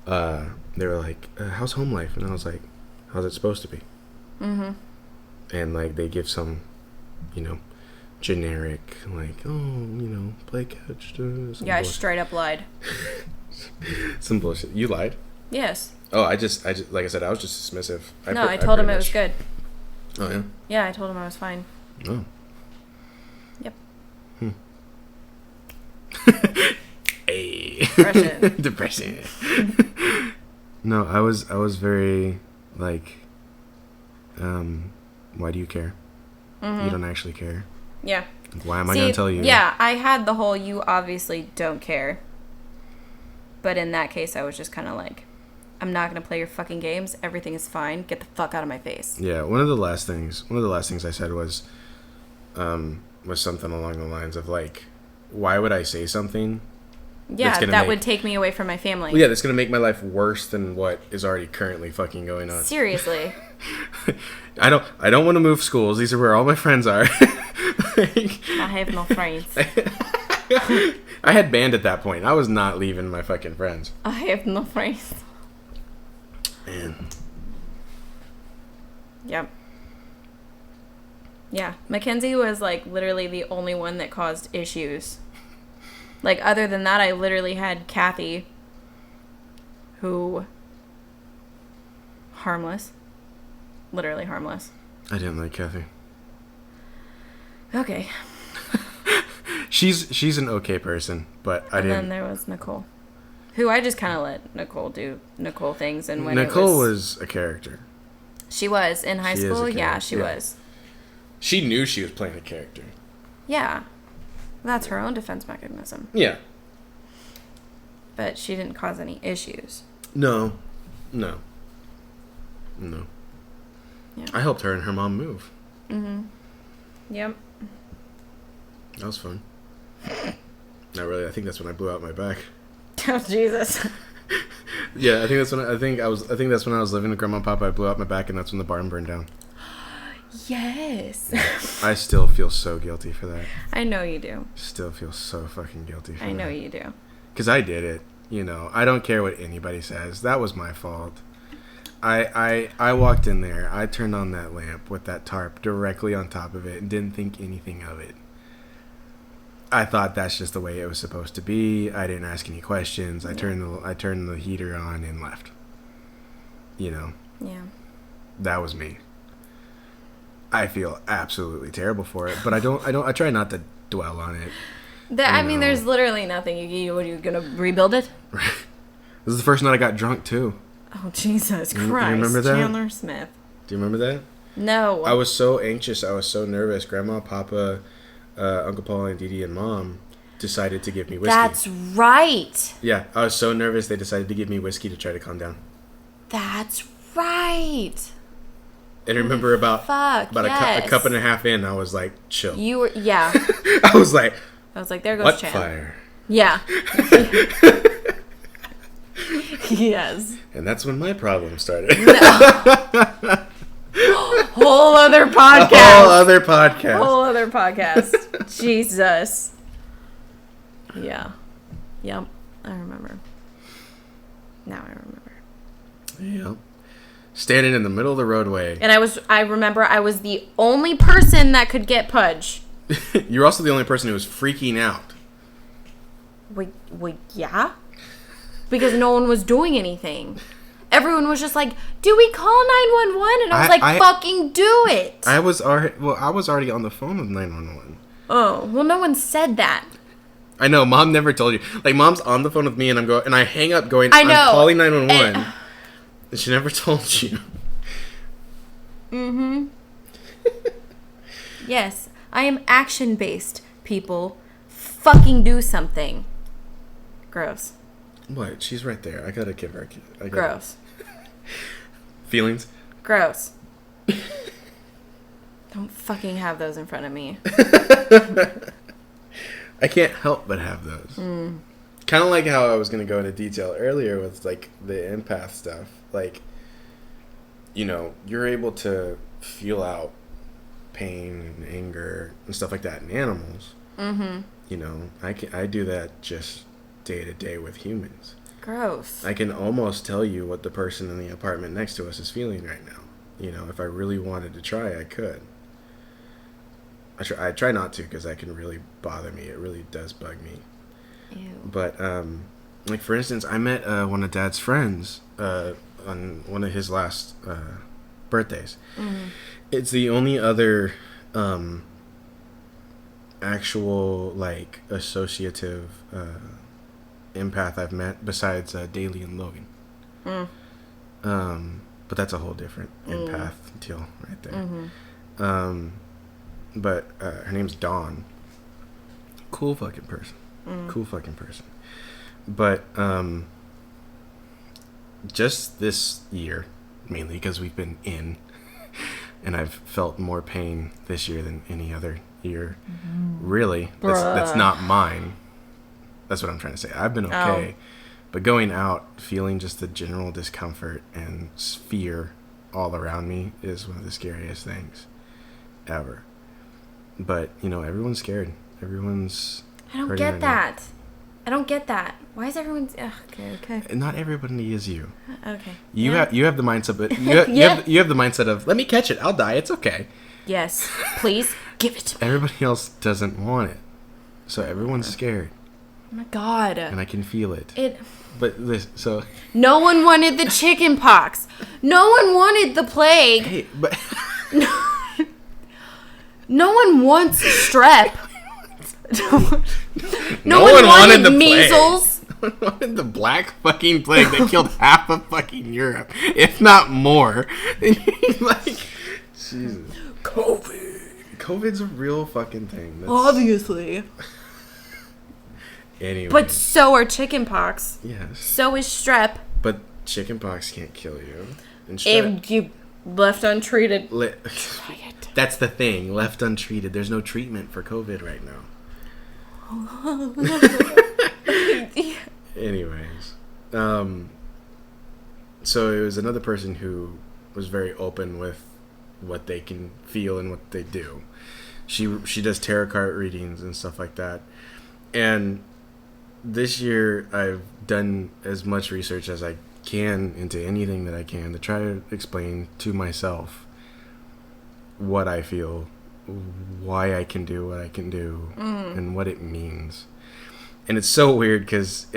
They were like, "How's home life?" And I was like, "How's it supposed to be?" And they give some, generic, play catch. Yeah, I straight up lied. Some bullshit. You lied? Yes. Oh, I just like I said, I was just dismissive. I told him it was good. Oh yeah. Yeah, I told him I was fine. Oh. Yep. Hey. Depression. No, I was very why do you care? You don't actually care. Yeah. Why am I going to tell you? Yeah, I had the whole, you obviously don't care. But in that case, I was just kind of like, I'm not going to play your fucking games. Everything is fine. Get the fuck out of my face. Yeah, one of the last things I said was something along the lines of like, why would I say something? Yeah, that would take me away from my family. Well, yeah, that's going to make my life worse than what is already currently fucking going on. Seriously. I don't want to move schools. These are where all my friends are. I have no friends. I had band at that point. I was not leaving my fucking friends. I have no friends. Man. Yep. Yeah. Mackenzie was like literally the only one that caused issues. Like, other than that, I literally had Kathy, who, harmless. Literally harmless. I didn't like Kathy. Okay. She's an okay person, but I didn't. And then there was Nicole, who I just kind of let Nicole do Nicole things. And when Nicole was a character. She was in high school. Yeah, she was. She knew she was playing a character. Yeah. That's her own defense mechanism. Yeah. But she didn't cause any issues. No. Yeah. I helped her and her mom move. Mm-hmm. Yep. That was fun. Not really. I think that's when I blew out my back. Oh, Jesus. Yeah, I think that's when that's when I was living with Grandma and Papa. I blew out my back, and that's when the barn burned down. Yes. I still feel so guilty for that. I know you do. Still feel so fucking guilty for that. I know you do. Because I did it. You know, I don't care what anybody says. That was my fault. I walked in there. I turned on that lamp with that tarp directly on top of it and didn't think anything of it. I thought that's just the way it was supposed to be. I didn't ask any questions. I turned the heater on and left. You know. Yeah. That was me. I feel absolutely terrible for it, but I try not to dwell on it. I mean, there's literally nothing. What are you gonna rebuild it? Right. This is the first night I got drunk too. Oh, Jesus Christ. You remember that? Chandler Smith. Do you remember that? No. I was so anxious. I was so nervous. Grandma, Papa, Uncle Paul, and Dee Dee and Mom decided to give me whiskey. That's right. Yeah, I was so nervous they decided to give me whiskey to try to calm down. That's right. And I remember about yes. a cup and a half in, I was like, chill. You were, yeah. I was like, there goes what Chan. Fire? Yeah. Yes. And that's when my problem started. No. Whole other podcast. Whole other podcast. Jesus. Yeah. Yep. I remember. Now I remember. Yep. Standing in the middle of the roadway. And I remember I was the only person that could get Pudge. You're also the only person who was freaking out. Wait, yeah? Because no one was doing anything. Everyone was just like, do we call 911? And I was fucking do it. I was already on the phone with 911. Oh, well, no one said that. I know, Mom never told you. Like, Mom's on the phone with me, and I hang up going, I know. I'm calling 911. And she never told you. Mm-hmm. Yes, I am action-based, people. Fucking do something. Gross. What? She's right there. I gotta give her gross. Feelings? Gross. Don't fucking have those in front of me. I can't help but have those. Kind of like how I was going to go into detail earlier with, like, the empath stuff. Like, you know, you're able to feel out pain and anger and stuff like that in animals. Mm-hmm. You know, I do that just day to day with humans. Gross. I can almost tell you what the person in the apartment next to us is feeling right now. You know, if I really wanted to try, I could. I try not to because that can really bother me. It really does bug me. Ew. But, like, for instance, I met one of Dad's friends on one of his last birthdays. Mm-hmm. It's the only other actual, like, associative empath I've met besides Daly and Logan. But that's a whole different empath deal right there. Mm-hmm. but her name's Dawn. Cool fucking person. Cool fucking person. But just this year, mainly because we've been in, and I've felt more pain this year than any other year. Really, that's not mine. That's what I'm trying to say. I've been okay, but going out, feeling just the general discomfort and fear all around me is one of the scariest things ever. But, you know, everyone's scared. Everyone's I don't hurting get right that. now. I don't get that. Why is everyone... Okay. And not everybody is you. Okay. You have the mindset, but you have the mindset of, let me catch it. I'll die. It's okay. Yes. Please give it to me. Everybody else doesn't want it. So everyone's scared. Oh my God. And I can feel it. But this, so... No one wanted the chicken pox. No one wanted the plague. Hey, but... No one wants strep. No one one wanted the measles. Plague. No one wanted the black fucking plague that killed half of fucking Europe, if not more. Like, Jesus. COVID's a real fucking thing. Obviously. Anyway. But so are chickenpox. Yes. So is strep. But chickenpox can't kill you. And If you left untreated. That's the thing. Left untreated. There's no treatment for COVID right now. Anyways. So it was another person who was very open with what they can feel and what they do. She does tarot card readings and stuff like that. And this year I've done as much research as I can into anything that I can to try to explain to myself what I feel, why I can do what I can do, and what it means. And it's so weird because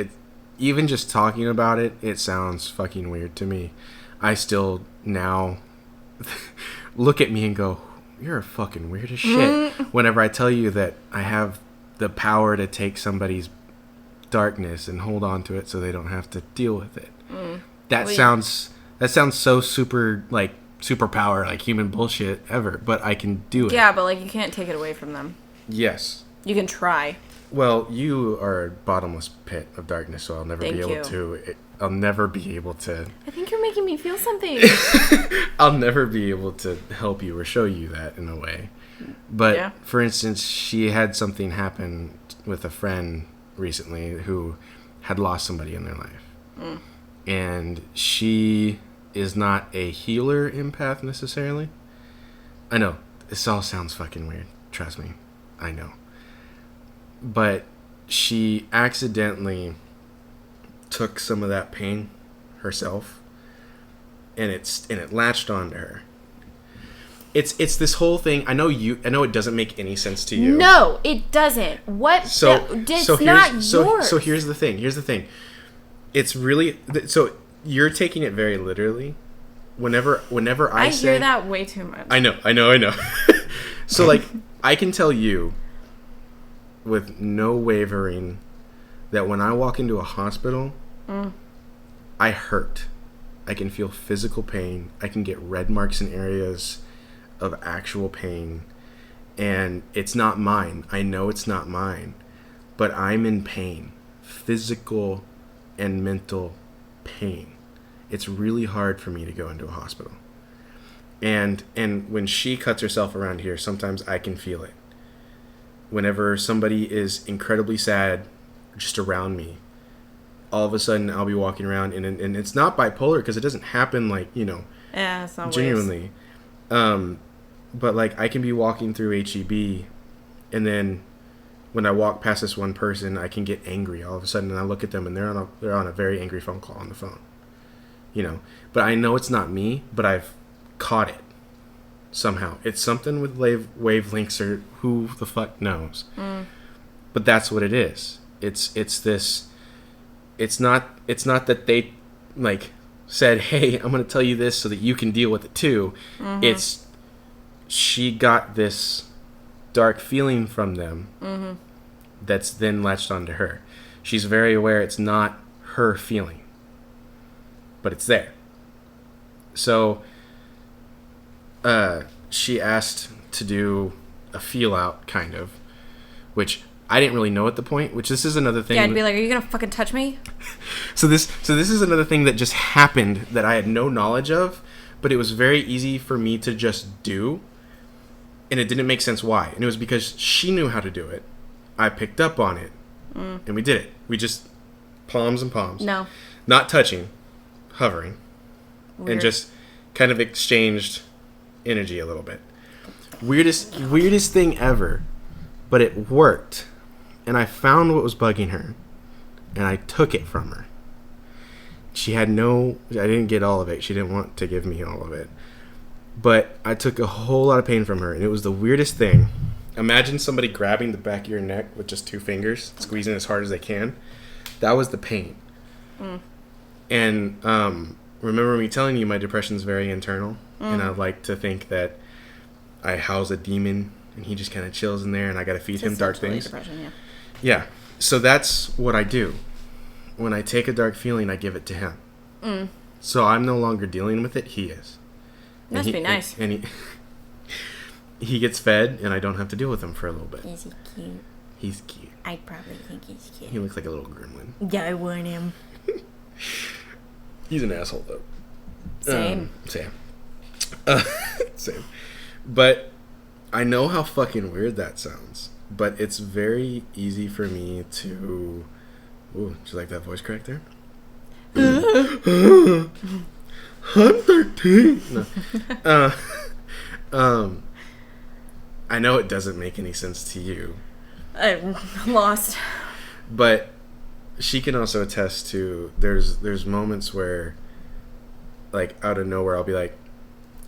even just talking about it, it sounds fucking weird to me. I still now look at me and go, you're a fucking weird as shit. Whenever I tell you that I have the power to take somebody's darkness and hold on to it so they don't have to deal with it. That sounds so superpower, like human bullshit ever, but I can do it. Yeah, but like you can't take it away from them. Yes. You can try. Well, you are a bottomless pit of darkness, so I'll never be able to. I'll never be able to. I think you're making me feel something. I'll never be able to help you or show you that in a way. But for instance, she had something happen with a friend recently who had lost somebody in their life, and she is not a healer empath necessarily. I know this all sounds fucking weird. Trust me, I know. But she accidentally took some of that pain herself, and it latched onto her. It's this whole thing. I know it doesn't make any sense to you. No, it doesn't. What? It's not yours. So here's the thing. It's really so you're taking it very literally. Whenever I say, hear that way too much. I know. So like I can tell you with no wavering that when I walk into a hospital, I hurt. I can feel physical pain. I can get red marks in areas of actual pain, and it's not mine. I know it's not mine, but I'm in pain, physical and mental pain. It's really hard for me to go into a hospital. And when she cuts herself around here, sometimes I can feel it. Whenever somebody is incredibly sad just around me, all of a sudden I'll be walking around, and it's not bipolar because it doesn't happen like, it's not genuinely. But like I can be walking through HEB, and then when I walk past this one person, I can get angry all of a sudden, and I look at them and they're on a very angry phone call on the phone. But I know it's not me, but I've caught it somehow. It's something with wavelengths or who the fuck knows. But that's what it is. It's this. It's not that they like said, hey, I'm going to tell you this so that you can deal with it too. It's she got this dark feeling from them that's then latched onto her. She's very aware it's not her feeling, but it's there. So she asked to do a feel out, kind of, which I didn't really know at the point, which this is another thing. Yeah, I'd be like, are you going to fucking touch me? So this is another thing that just happened that I had no knowledge of, but it was very easy for me to just do, and it didn't make sense why. And it was because she knew how to do it. I picked up on it, and we did it. We just palms and palms. No. Not touching, hovering, Weird. and just kind of exchanged energy a little bit. Weirdest thing ever, but it worked. And I found what was bugging her, and I took it from her. I didn't get all of it. She didn't want to give me all of it. But I took a whole lot of pain from her, and it was the weirdest thing. Imagine somebody grabbing the back of your neck with just 2 fingers, squeezing as hard as they can. That was the pain. And remember me telling you my depression's very internal, and I like to think that I house a demon, and he just kind of chills in there, and I got to feed him dark things. Depression, yeah. Yeah, so that's what I do. When I take a dark feeling, I give it to him. So I'm no longer dealing with it. He is. Must be nice. And he gets fed, and I don't have to deal with him for a little bit. Is he cute? He's cute. I probably think he's cute. He looks like a little gremlin. Yeah, I want him. He's an asshole, though. Same. Same. But I know how fucking weird that sounds. But it's very easy for me to... Ooh, did you like that voice crack there? I'm 13. No. I know it doesn't make any sense to you. I'm lost. But she can also attest to there's moments where, like, out of nowhere, I'll be like,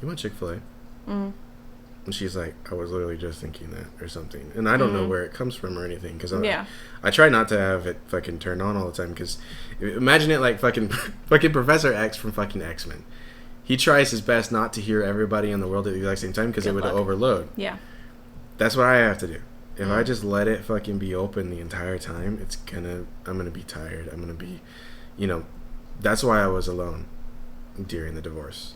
you want Chick-fil-A? And she's like, I was literally just thinking that, or something. And I don't know where it comes from or anything, because I try not to have it fucking turned on all the time, because imagine it like fucking Professor X from fucking X-Men. He tries his best not to hear everybody in the world at the exact same time, because it would overload. Yeah. That's what I have to do. If I just let it fucking be open the entire time, I'm gonna be tired. I'm gonna be, that's why I was alone during the divorce.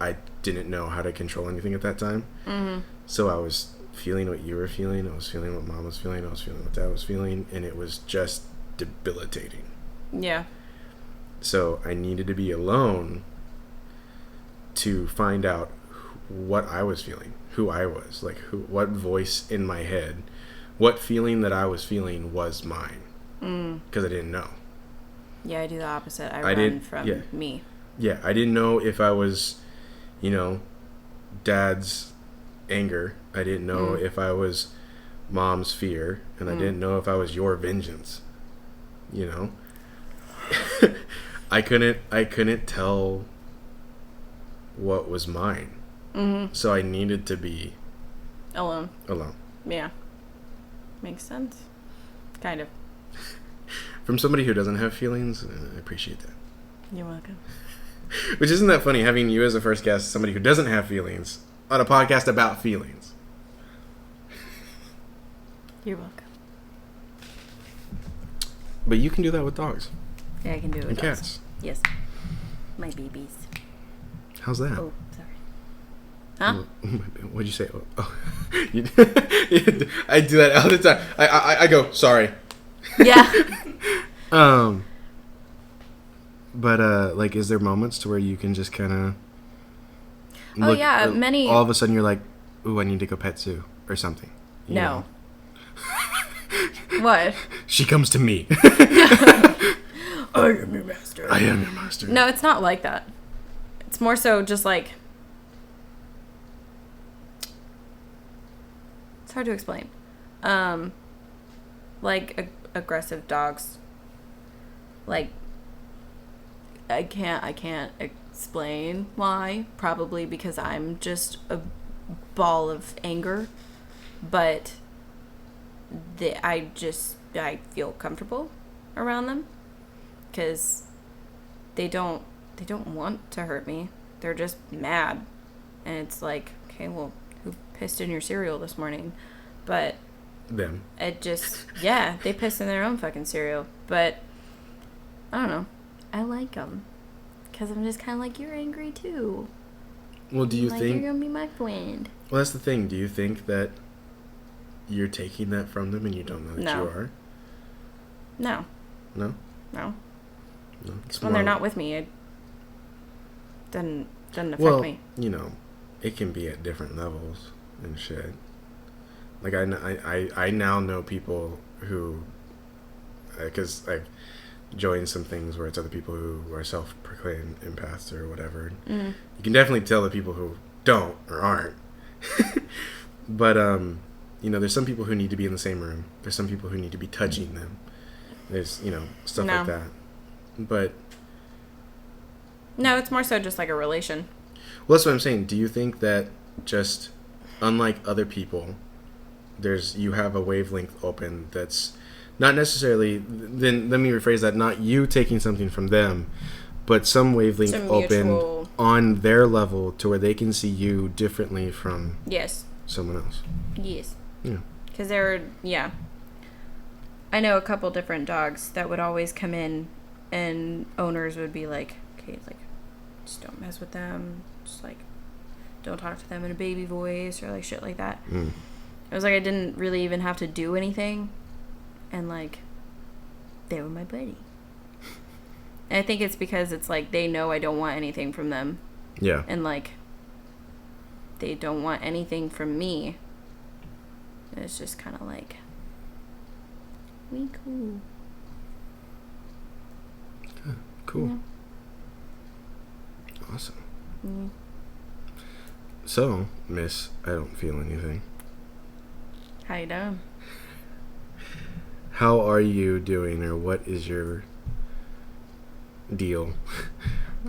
I didn't know how to control anything at that time. So I was feeling what you were feeling. I was feeling what Mom was feeling. I was feeling what Dad was feeling. And it was just debilitating. Yeah. So I needed to be alone to find out what I was feeling, who I was, like what voice in my head, what feeling that I was feeling was mine. Because I didn't know. Yeah, I do the opposite. I run from me. Yeah, I didn't know if I was... Dad's anger. I didn't know if I was Mom's fear, and I didn't know if I was your vengeance. I couldn't tell what was mine. So I needed to be alone. Yeah. Makes sense. Kind of. From somebody who doesn't have feelings, I appreciate that. You're welcome. Which isn't that funny, having you as a first guest, somebody who doesn't have feelings, on a podcast about feelings. You're welcome. But you can do that with dogs. Yeah, I can do it with and dogs. Cats. Yes. My babies. How's that? Oh, sorry. Huh? What'd you say? Oh. I do that all the time. I go, sorry. Yeah. But, like, is there moments to where you can just kind of... Oh, yeah, many... All of a sudden you're like, ooh, I need to go pet Sue, or something. No. What? She comes to me. I am your master. I am your master. No, it's not like that. It's more so just like... It's hard to explain. Like, aggressive dogs. Like... I can't explain why. Probably because I'm just a ball of anger. But I feel comfortable around them. Because they don't want to hurt me. They're just mad. And it's like, okay, well, who pissed in your cereal this morning? But... Them. It just... Yeah, they pissed in their own fucking cereal. But... I don't know. I like them. Because I'm just kind of like, you're angry too. Well, do you think... You're going to be my friend. Well, that's the thing. Do you think that you're taking that from them and you don't know that you are? No. No? No. No. When they're not with me, it doesn't affect me. You know, it can be at different levels and shit. Like, I now know people who, because I've joined some things where it's other people who are self-proclaimed empaths or whatever. You can definitely tell the people who don't or aren't. But, you know, there's some people who need to be in the same room. There's some people who need to be touching them. There's, you know, stuff like that. But... No, it's more so just like a relation. Well, that's what I'm saying. Do you think that just, unlike other people, you have a wavelength open that's not necessarily... Then let me rephrase that. Not you taking something from them, but some wavelength open on their level to where they can see you differently from someone else. Yes. Yeah. Because I know a couple different dogs that would always come in and owners would be like, okay, like, just don't mess with them. Just, like, don't talk to them in a baby voice or, like, shit like that. It was like I didn't really even have to do anything. And, like, they were my buddy. And I think it's because it's like they know I don't want anything from them. Yeah. And, like, they don't want anything from me. And it's just kind of like, we cool. Cool. Yeah. Awesome. So, Miss, I don't feel anything. How you doing? How are you doing, or what is your deal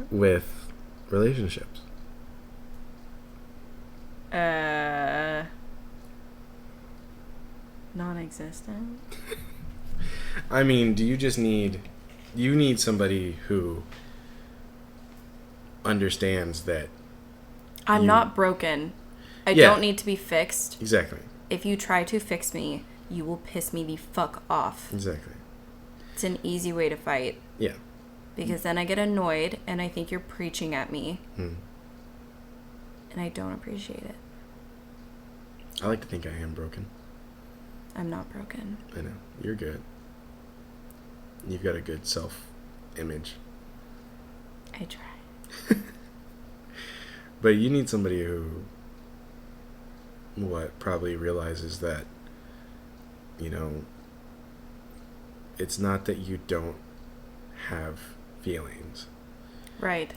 with relationships? Non-existent. I mean, do you just need somebody who understands that I'm not broken. I don't need to be fixed. Exactly. If you try to fix me, you will piss me the fuck off. Exactly. It's an easy way to fight. Yeah. Because then I get annoyed and I think you're preaching at me. And I don't appreciate it. I like to think I am broken. I'm not broken. I know. You're good. You've got a good self-image. I try. But you need somebody who probably realizes that, you know, it's not that you don't have feelings. Right.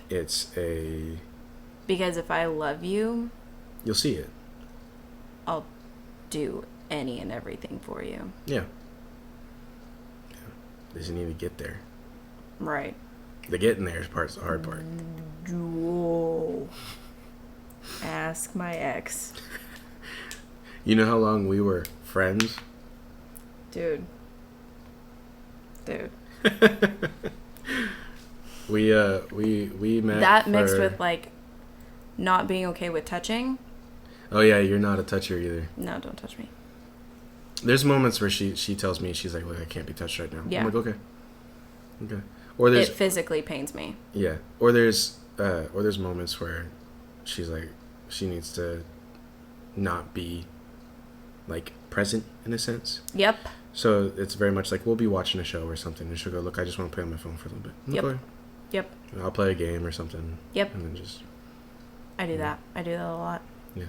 Because if I love you, you'll see it. I'll do any and everything for you. Yeah. They just need to get there. Right. The getting there part's the hard part. Whoa. Ask my ex. You know how long we were friends? Dude. We met. That mixed with, like, not being okay with touching. Oh yeah, you're not a toucher either. No, don't touch me. There's moments where she tells me, she's like, look, I can't be touched right now. Yeah. I'm like, okay. Or there's, it physically pains me. Yeah. Or there's moments where she's like, she needs to not be, like, present in a sense. Yep. So it's very much like, we'll be watching a show or something, and she'll go, look, I just want to play on my phone for a little bit. Yep. Okay. Yep. I'll play a game or something. Yep. And then just... I do that. I do that a lot. Yeah.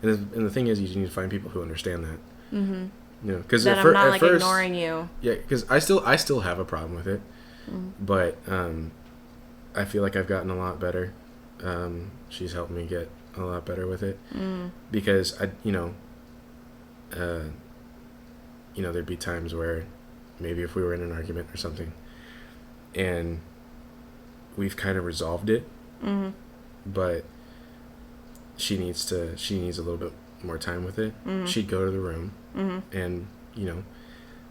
And the thing is, you need to find people who understand that. Mm-hmm. You know, because that I'm not, like, first, ignoring you. Yeah, because I still have a problem with it. But I feel like I've gotten a lot better. She's helped me get a lot better with it. Because there'd be times where maybe if we were in an argument or something and we've kind of resolved it, but she needs a little bit more time with it. She'd go to the room and, you know,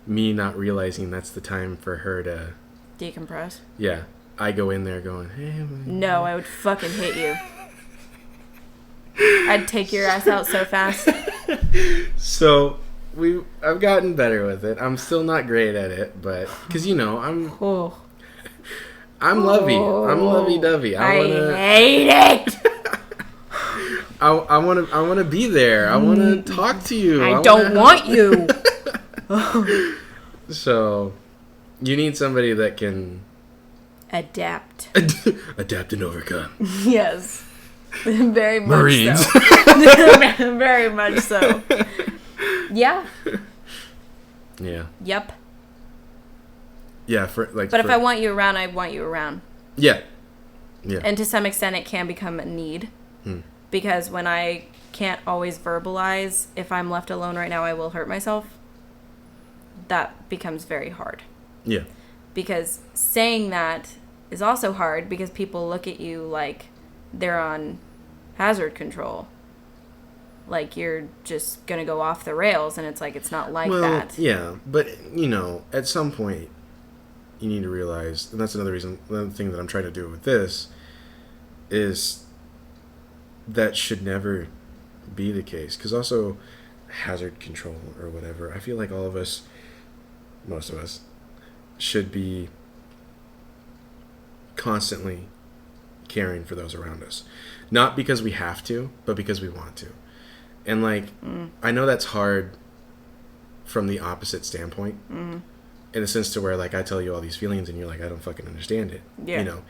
me not realizing that's the time for her to decompress. Yeah. I go in there going, hey. No, I would fucking hit you. I'd take your ass out so fast. So I've gotten better with it. I'm still not great at it, but because I'm lovey. I'm lovey-dovey. I hate it. I want to be there. I want to talk to you. I don't want you. So, you need somebody that can adapt and overcome. Yes. Very much Marines. so. Very much so. Yeah. Yeah. Yep. Yeah, But if I want you around, I want you around. Yeah. Yeah. And to some extent, it can become a need. Because when I can't always verbalize, if I'm left alone right now, I will hurt myself. That becomes very hard. Yeah. Because saying that is also hard because people look at you like they're on hazard control. Like you're just going to go off the rails, and it's like it's not like that. Yeah, but, at some point, you need to realize, and that's another thing that I'm trying to do with this, is that should never be the case. Because also, hazard control or whatever, I feel like all of us, most of us, should be constantly caring for those around us. Not because we have to, but because we want to. And, I know that's hard from the opposite standpoint. In a sense to where, I tell you all these feelings and you're like, I don't fucking understand it. Yeah.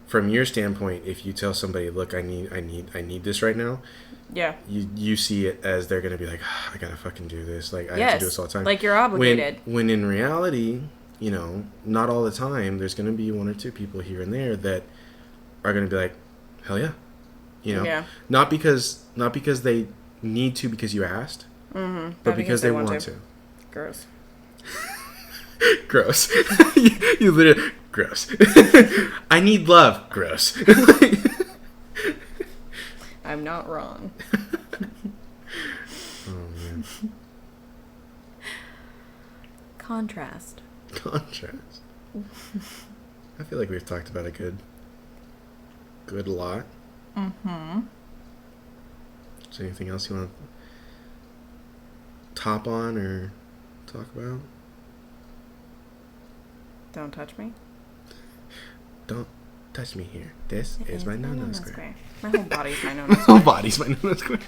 From your standpoint, if you tell somebody, look, I need this right now. Yeah. You see it as they're going to be like, oh, I got to fucking do this. I have to do this all the time. Like you're obligated. When in reality, not all the time, there's going to be one or two people here and there that are going to be like, hell yeah. Yeah. Not because they need to because you asked, but because they want to. Gross. Gross. you literally gross. I need love. Gross. I'm not wrong. Oh man. Contrast. I feel like we've talked about a good lot. Is there anything else you want to top on or talk about? Don't touch me. Don't touch me here. This is my no-no square. My whole body's my no-no square. Whole body's my no-no square.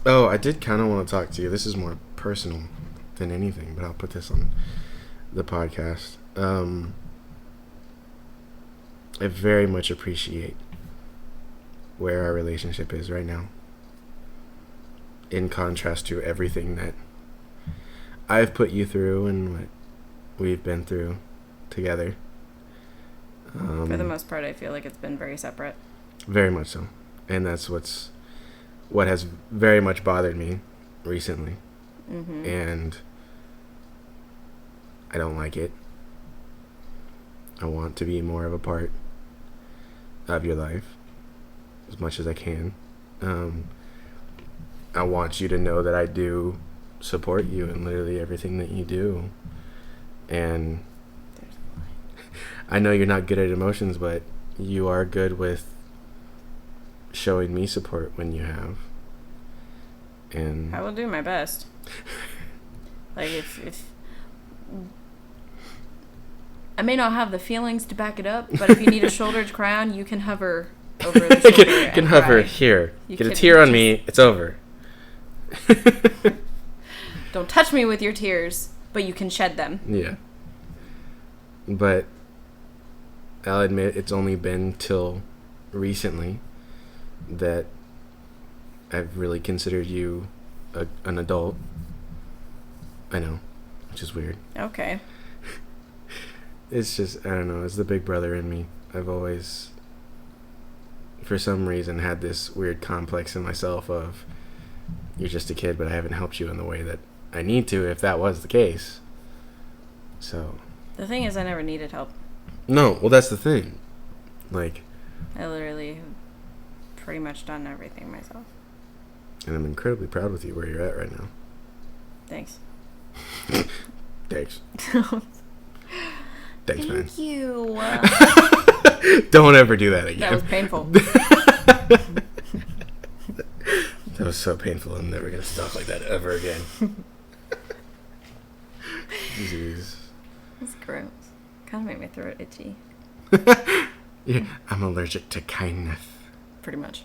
Oh, I did kind of want to talk to you. This is more personal than anything, but I'll put this on the podcast. I very much appreciate where our relationship is right now, in contrast to everything that I've put you through and what we've been through together. For the most part, I feel like it's been very separate. Very much so. And that's what has very much bothered me recently. And I don't like it. I want to be more of a part of your life as much as I can. I want you to know that I do support you in literally everything that you do. And I know you're not good at emotions, but you are good with showing me support when you have. And I will do my best. If I may not have the feelings to back it up, but if you need a shoulder to cry on, you can hover over the shoulder. You can hover here. Get a tear on me. It's over. Don't touch me with your tears, but you can shed them. Yeah. But I'll admit it's only been till recently that I've really considered you an adult. I know, which is weird. Okay. It's just, I don't know, it's the big brother in me. I've always, for some reason, had this weird complex in myself of, you're just a kid, but I haven't helped you in the way that I need to, if that was the case. So. The thing is, I never needed help. No, well, that's the thing. I literally have pretty much done everything myself. And I'm incredibly proud with you where you're at right now. Thanks. Thanks. Thanks, man. Thank you. Don't ever do that again. That was painful. That was so painful. I'm never going to stop like that ever again. Jeez. That's gross. Kind of made my throat itchy. Yeah, I'm allergic to kindness. Pretty much.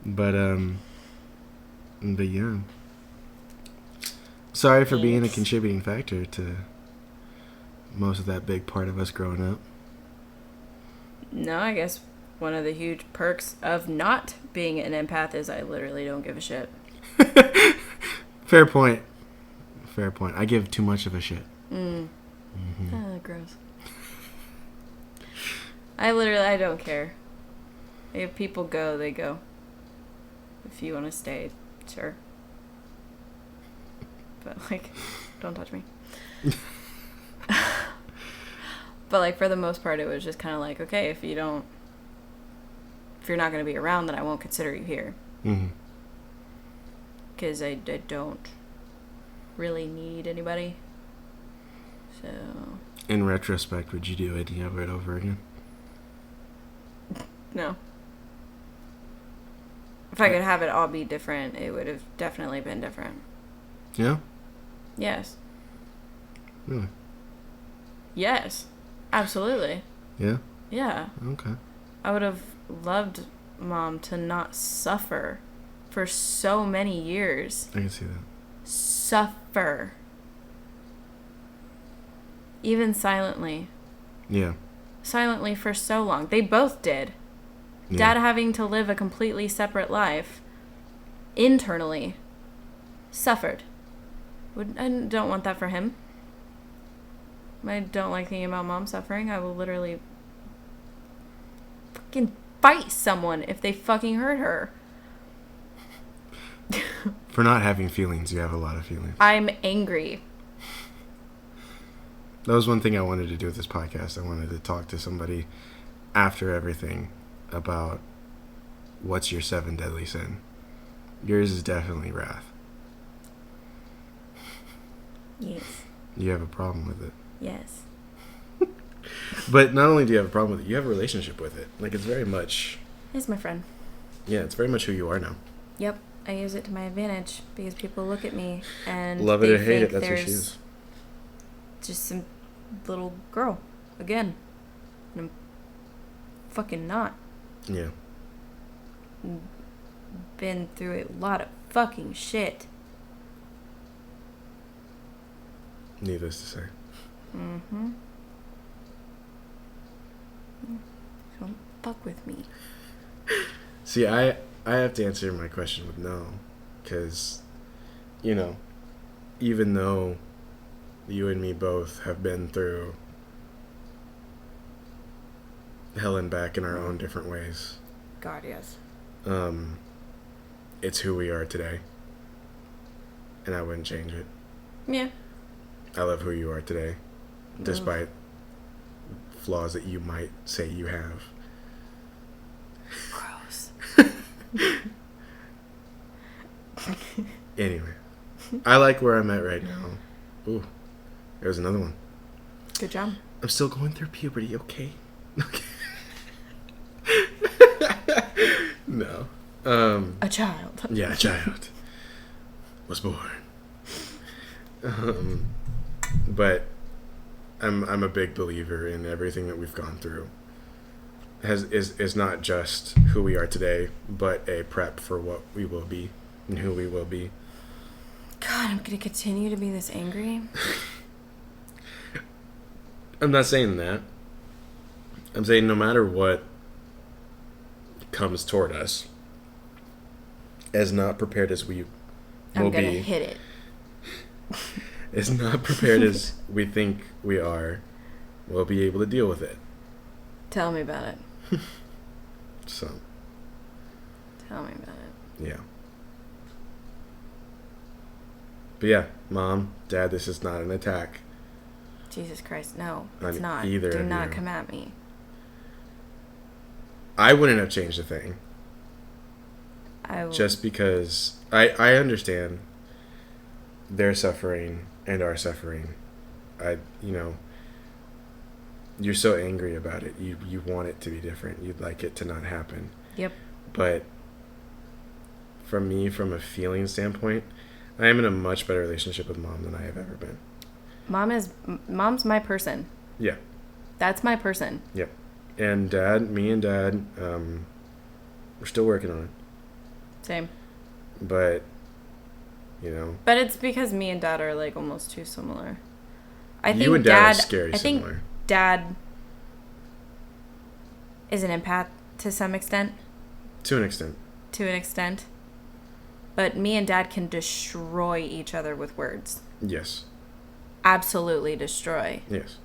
But yeah. Sorry for being a contributing factor to most of that big part of us growing up. No, I guess one of the huge perks of not being an empath is I literally don't give a shit. Fair point. Fair point. I give too much of a shit. Gross. I don't care. If people go, they go. If you want to stay, sure. But, like, don't touch me. But, like, for the most part, it was just kind of like, okay, if you're not going to be around, then I won't consider you here. Because I don't really need anybody. So. In retrospect, would you do any of it over again? No. If I could have it all be different, it would have definitely been different. Yeah? Yes. Really? Yes. Absolutely. Yeah? Yeah. Okay. I would have loved Mom to not suffer for so many years. I can see that. Suffer. Even silently. Yeah. Silently for so long. They both did. Yeah. Dad having to live a completely separate life. Internally. Suffered. I don't want that for him. I don't like thinking about Mom suffering. I will literally fucking fight someone if they fucking hurt her. For not having feelings, you have a lot of feelings. I'm angry. That was one thing I wanted to do with this podcast. I wanted to talk to somebody after everything about what's your 7 deadly sin. Yours is definitely wrath. Yes. You have a problem with it. Yes. But not only do you have a problem with it, you have a relationship with it. Like, it's very much... It's my friend. Yeah, it's very much who you are now. Yep. I use it to my advantage because people look at me and love it or hate it, that's who she is. Just some little girl. Again. And I'm fucking not. Yeah. Been through a lot of fucking shit. Needless to say. Mm-hmm. Don't fuck with me. See, I have to answer my question with no. Because, you know, even though you and me both have been through hell and back in our own different ways. God, yes. It's who we are today. And I wouldn't change it. Yeah. I love who you are today. Despite flaws that you might say you have. Gross. Anyway. I like where I'm at right now. Ooh. There's another one. Good job. I'm still going through puberty, okay? Okay. No. A child. Yeah, a child was born. But I'm a big believer in everything that we've gone through. Is not just who we are today, but a prep for what we will be and who we will be. God, I'm gonna continue to be this angry. I'm not saying that. I'm saying no matter what comes toward us, as not prepared as we will be, I'm gonna hit it. As not prepared as we think we are, we'll be able to deal with it. Tell me about it. So. Tell me about it. Yeah. But yeah, Mom, Dad, this is not an attack. Jesus Christ, no, it's On not. either Do of not you. come at me. I wouldn't have changed a thing. Just because I understand their suffering and our suffering. You're so angry about it. You want it to be different. You'd like it to not happen. Yep. But for me, from a feeling standpoint, I am in a much better relationship with Mom than I have ever been. Mom's my person. Yeah. That's my person. Yeah. And me and Dad, we're still working on it. Same. But, you know. But it's because me and Dad are like almost too similar. I You and Dad are scary similar. I think Dad is an empath to some extent. To an extent. But me and Dad can destroy each other with words. Yes. Absolutely destroy. Yes.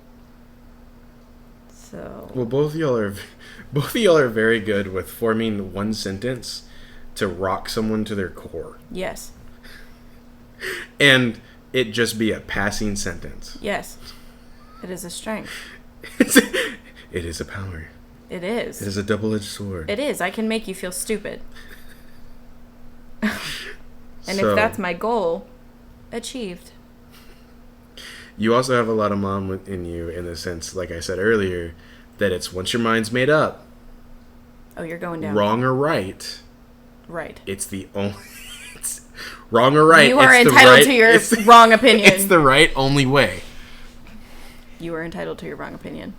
So. Well, both of y'all are very good with forming one sentence to rock someone to their core. Yes. And it just be a passing sentence. Yes. It is a strength. It is a power. It is. It is a double-edged sword. It is. I can make you feel stupid. And if that's my goal, achieved. You also have a lot of mom in you in the sense, like I said earlier, that it's once your mind's made up. Oh, you're going down. Wrong or right. Right. It's the only... wrong or right. You are entitled to your wrong opinion. It's the right only way. You are entitled to your wrong opinion.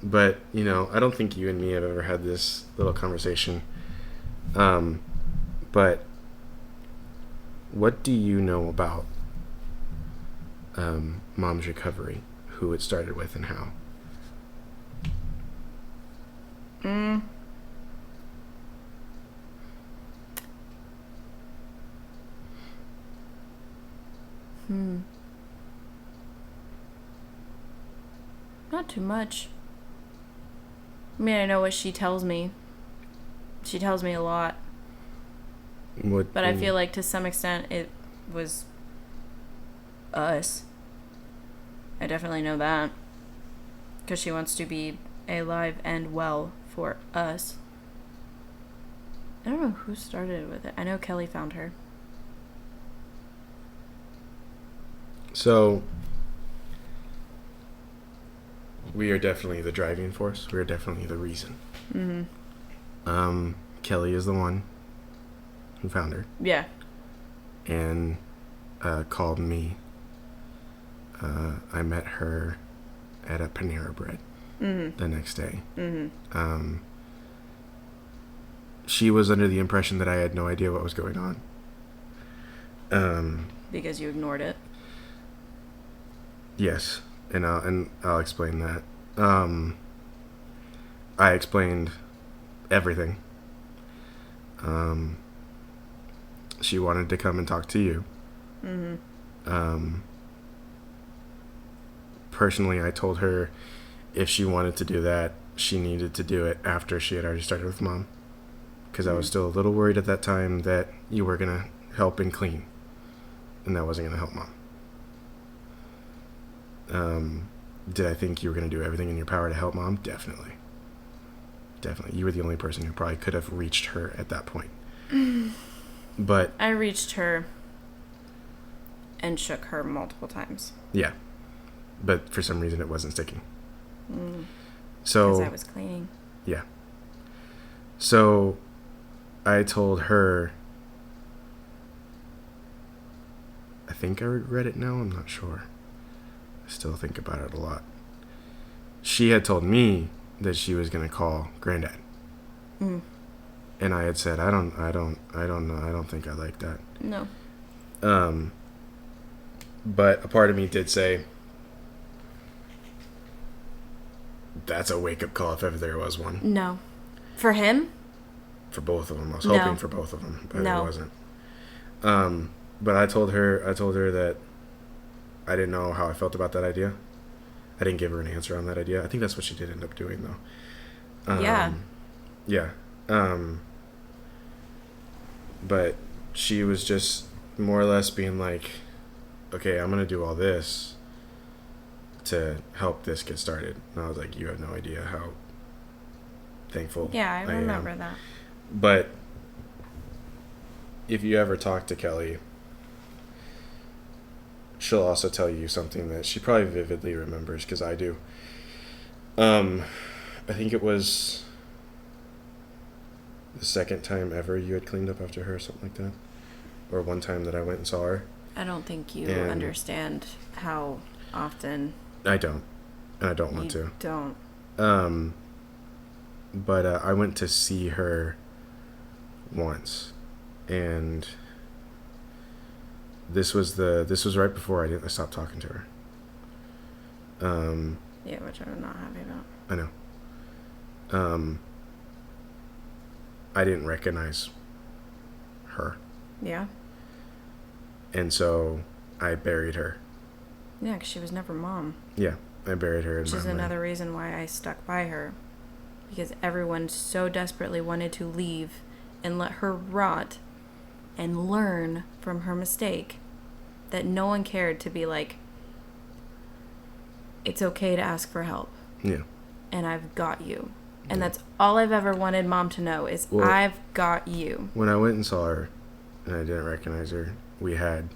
But, you know, I don't think you and me have ever had this little conversation. But what do you know about Mom's recovery? Who it started with and how? Not too much. I mean, I know what she tells me. She tells me a lot. But I feel like to some extent it was us. I definitely know that. Because she wants to be alive and well for us. I don't know who started with it. I know Kelly found her. So, we are definitely the driving force. We are definitely the reason. Kelly is the one who found her. Yeah. And called me. I met her at a Panera Bread the next day. She was under the impression that I had no idea what was going on. Because you ignored it. Yes, and I'll explain that. I explained everything. She wanted to come and talk to you. Personally, I told her if she wanted to do that, she needed to do it after she had already started with Mom. Because I was still a little worried at that time that you were going to help and clean. And that wasn't going to help Mom. Did I think you were going to do everything in your power to help Mom? Definitely. Definitely. You were the only person who probably could have reached her at that point. But I reached her and shook her multiple times. Yeah. But for some reason it wasn't sticking. So because I was cleaning. Yeah. So I told her, I think I regret it now, I'm not sure. I still think about it a lot. She had told me that she was going to call Granddad. And I had said, I don't know. I don't think I like that. No. But a part of me did say, that's a wake-up call if ever there was one. No. For him? For both of them. I was hoping for both of them, but No. it wasn't. But I told her that I didn't know how I felt about that idea. I didn't give her an answer on that idea. I think that's what she did end up doing, though. Yeah. Yeah. But she was just more or less being like, okay, I'm going to do all this to help this get started. And I was like, you have no idea how thankful Yeah, I remember am. that. But if you ever talk to Kelly, she'll also tell you something that she probably vividly remembers, because I do. I think it was the second time ever you had cleaned up after her or something like that. or one time that I went and saw her. I don't think you And understand how often. I don't. And I don't want to. Don't. But I went to see her once, and this was right before I stopped talking to her. Yeah, which I'm not happy about. I know. I didn't recognize her. Yeah? And so I buried her. Yeah, because she was never mom. Yeah, I buried her in Which my is mind. another reason why I stuck by her. Because everyone so desperately wanted to leave and let her rot and learn from her mistake that no one cared to be like, it's okay to ask for help. Yeah. And I've got you. And that's all I've ever wanted mom to know is I've got you. When I went and saw her and I didn't recognize her, we had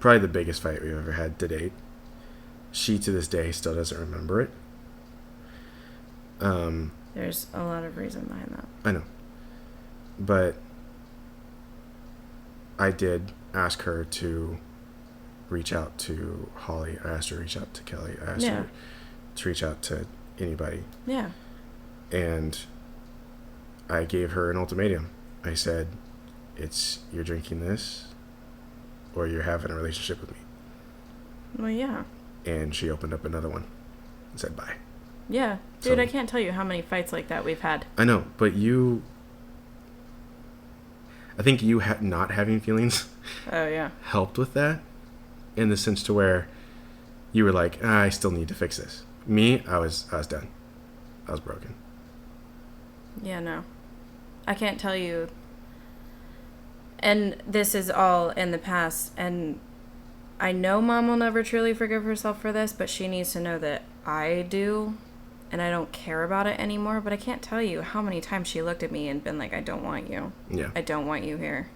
probably the biggest fight we've ever had to date. She, to this day, still doesn't remember it. There's a lot of reason behind that. I know. But I did ask her to reach out to Holly. I asked her to reach out to Kelly. I asked her to reach out to anybody. Yeah. And I gave her an ultimatum. I said, you're drinking this or you're having a relationship with me. Well, yeah. And she opened up another one and said bye. Yeah. Dude, So, I can't tell you how many fights like that we've had. I know, but I think you not having feelings Oh, yeah. helped with that in the sense to where you were like, I still need to fix this. Me, I was done. I was broken. Yeah, no. I can't tell you. And this is all in the past. And I know mom will never truly forgive herself for this, but she needs to know that I do. And I don't care about it anymore. But I can't tell you how many times she looked at me and been like, I don't want you. Yeah. I don't want you here.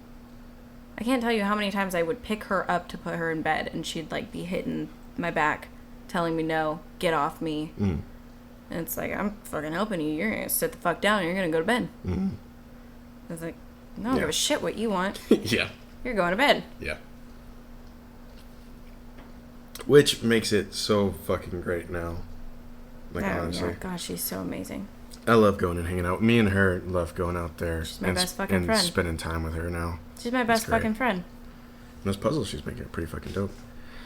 I can't tell you how many times I would pick her up to put her in bed. And she'd like be hitting my back, telling me no, get off me. Mm. And it's like, I'm fucking helping you. You're going to sit the fuck down and you're going to go to bed. Mm. I was like, I don't give a shit what you want. Yeah. You're going to bed. Yeah. Which makes it so fucking great now. Like, honestly. Yeah, gosh, she's so amazing. I love going and hanging out. Me and her love going out there. She's my best fucking friend. And spending time with her now. She's my best fucking friend. And those puzzles she's making are pretty fucking dope.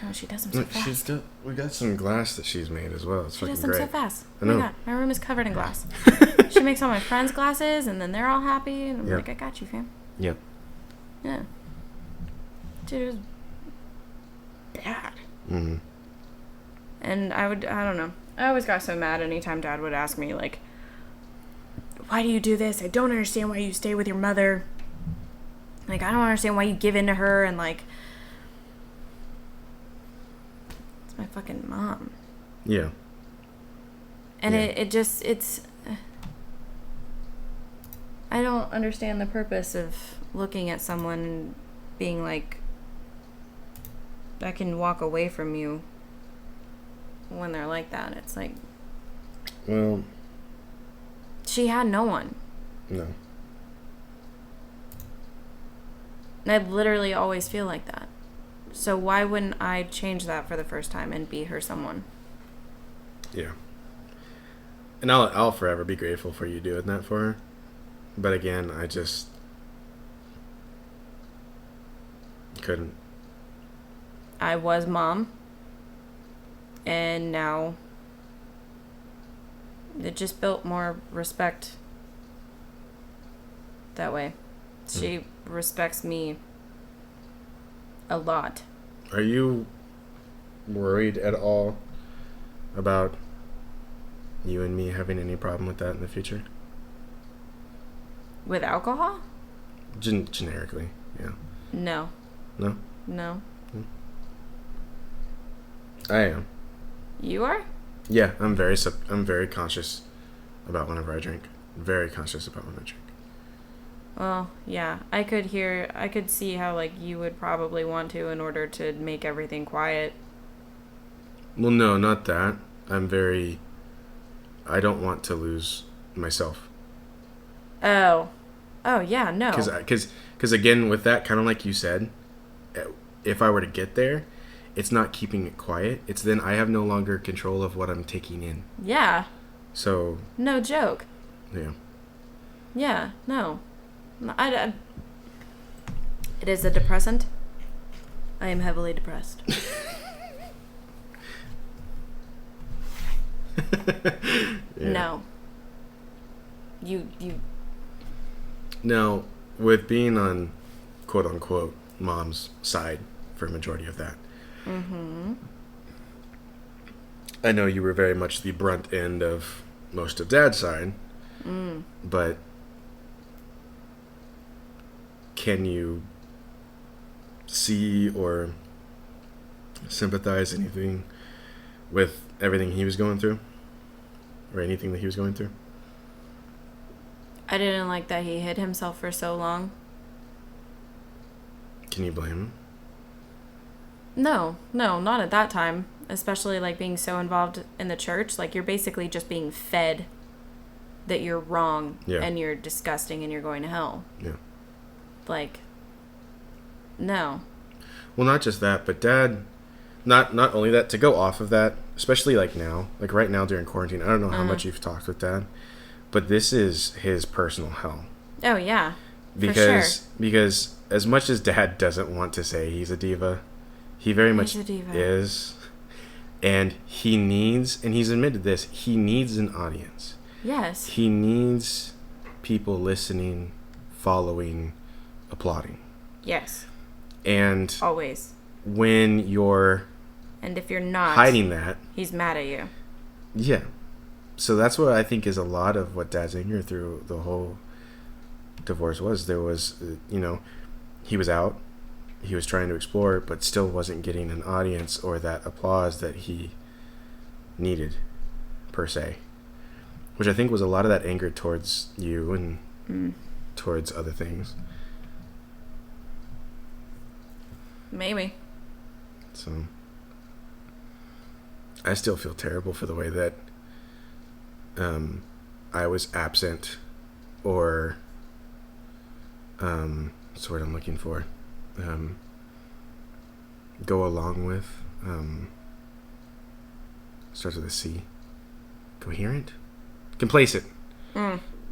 Oh, she does them so fast. We got some glass that she's made as well. It's She fucking does them great. so fast. I know. Oh my god, my room is covered in glass. She makes all my friends' glasses, and then they're all happy, and I'm like, I got you, fam. Yep. Yeah. Dude, it was bad. Mm-hmm. And I don't know. I always got so mad anytime Dad would ask me, like, why do you do this? I don't understand why you stay with your mother. Like, I don't understand why you give in to her, and, like, it's my fucking mom. Yeah. And it's... I don't understand the purpose of looking at someone and being like, I can walk away from you when they're like that. It's like... Well... She had no one. No. And I literally always feel like that. So why wouldn't I change that for the first time and be her someone? Yeah. And I'll forever be grateful for you doing that for her. But again, I just couldn't. I was mom. And now it just built more respect that way. She respects me a lot. Are you worried at all about you and me having any problem with that in the future? With alcohol? Generically, yeah. No. No? No. I am. You are? Yeah, I'm very conscious about whenever I drink. Very conscious about when I drink. Well, yeah. I could see how, like, you would probably want to in order to make everything quiet. Well, no, not that. I don't want to lose myself. Oh. Oh, yeah, no. Because Because again, with that, kind of like you said, if I were to get there, it's not keeping it quiet. It's then I have no longer control of what I'm taking in. Yeah. So. No joke. Yeah. Yeah. No. It is a depressant. I am heavily depressed. Yeah. No. You. Now, with being on, quote unquote, mom's side for a majority of that. Mm-hmm. I know you were very much the brunt end of most of dad's side. But can you see or sympathize anything with everything he was going through? Or anything that he was going through? I didn't like that he hid himself for so long. Can you blame him? No, not at that time. Especially like being so involved in the church. Like you're basically just being fed that you're wrong and you're disgusting and you're going to hell. Yeah. Like, no. Well, not just that, but dad, not only that, to go off of that, especially like now, like right now during quarantine, I don't know how much you've talked with dad, but this is his personal hell. Oh, yeah. Because as much as dad doesn't want to say he's a diva, he very much is. And he needs, and he's admitted this, he needs an audience. Yes. He needs people listening, following, applauding. Yes. And always. When you're and if you're not hiding that, he's mad at you. Yeah. So that's what I think is a lot of what dad's anger through the whole divorce was. There was, he was out. He was trying to explore, but still wasn't getting an audience or that applause that he needed, per se. Which I think was a lot of that anger towards you and towards other things. Maybe. So, I still feel terrible for the way that I was absent or, what's the word I'm looking for? Go along with, starts with a C. Coherent? Complacent.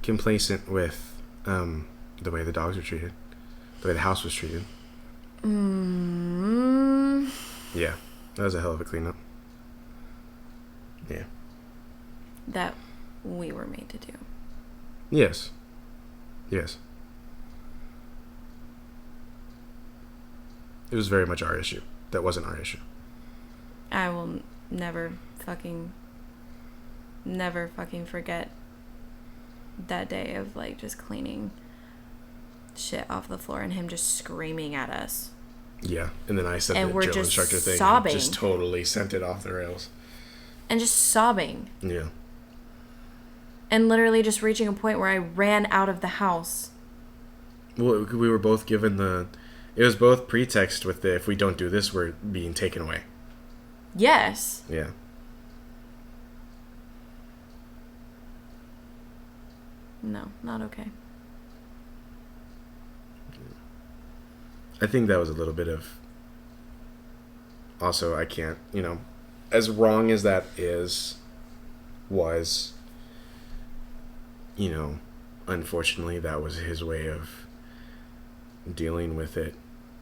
Complacent with the way the dogs were treated, the way the house was treated. Yeah, that was a hell of a cleanup. Yeah. That we were made to do. Yes. Yes. It was very much our issue. That wasn't our issue. I will never fucking forget that day of like just cleaning shit off the floor and him just screaming at us. Yeah, and then I said and the we're drill just instructor thing sobbing. And just totally sent it off the rails. And just sobbing. Yeah. And literally just reaching a point where I ran out of the house. Well, we were both given it was both pretext with the, if we don't do this, we're being taken away. Yes. Yeah. No, not okay. I think that was a little bit of, also, I can't, as wrong as that was, unfortunately, that was his way of dealing with it,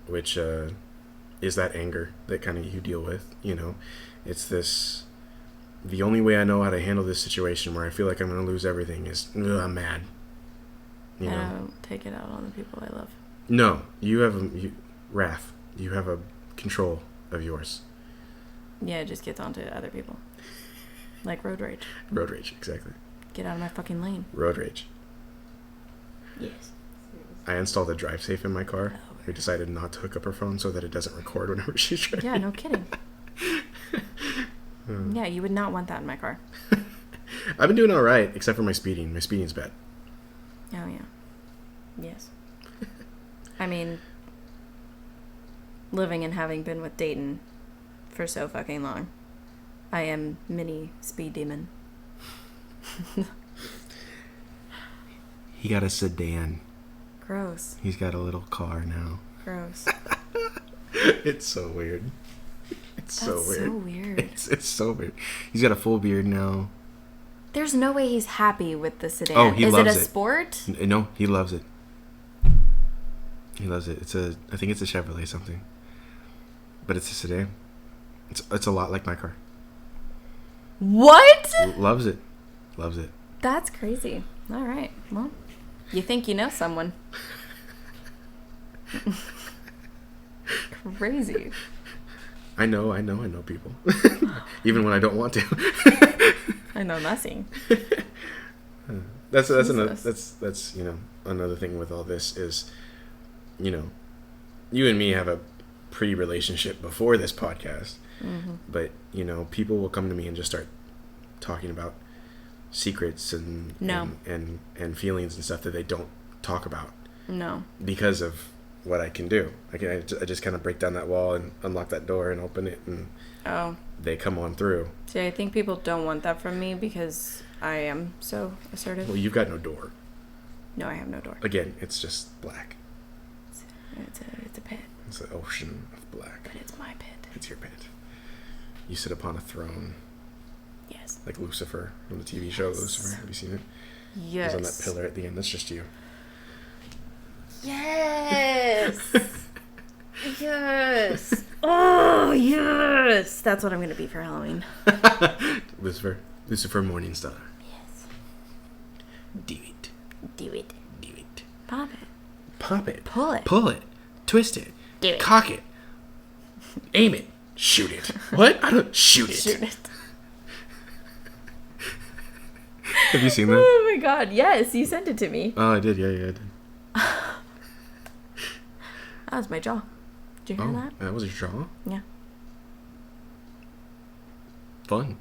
which is that anger that kind of you deal with, It's this, the only way I know how to handle this situation where I feel like I'm going to lose everything is, I'm mad. I don't take it out on the people I love. No, you have wrath. You have a control of yours. Yeah, it just gets onto other people. Like road rage. Road rage, exactly. Get out of my fucking lane. Road rage. Yes. I installed a drive safe in my car. We decided not to hook up her phone so that it doesn't record whenever she's driving. Yeah, no kidding. Yeah, you would not want that in my car. I've been doing all right, except for my speeding. My speeding's bad. Oh, yeah. Yes. I mean, living and having been with Dayton for so fucking long, I am mini speed demon. He got a sedan. Gross. He's got a little car now. Gross. It's so weird. It's That's so weird. It's so weird. He's got a full beard now. There's no way he's happy with the sedan. Oh, he loves it. Is it a sport? No, he loves it. He loves it. I think it's a Chevrolet something. But it's a sedan. It's a lot like my car. What? Loves it. Loves it. That's crazy. All right. Well, you think you know someone. Crazy. I know people. Even when I don't want to. I know nothing. That's another thing with all this is, you and me have a pre-relationship before this podcast. Mm-hmm. But, people will come to me and just start talking about secrets and feelings and stuff that they don't talk about. No. Because of what I can do. I just kind of break down that wall and unlock that door and open it, and they come on through. See, I think people don't want that from me because I am so assertive. Well, you've got no door. No, I have no door. Again, it's just black. It's a pit. It's an ocean of black. But it's my pit. It's your pit. You sit upon a throne. Yes. Like Lucifer from the TV show Lucifer. Have you seen it? Yes. He's on that pillar at the end. That's just you. Yes. Yes. Oh, yes. That's what I'm going to be for Halloween. Lucifer Morningstar. Yes. Do it. Do it. Do it. Pop it. Pop it. Pull it. Pull it. Twist it. Do it. Cock it. Aim it. Shoot it. What? I don't shoot it. Shoot it. Have you seen that? Oh my god, yes, you sent it to me. Oh, I did. Yeah, I did. That was my jaw. Did you hear that? That was your jaw? Yeah. Fun.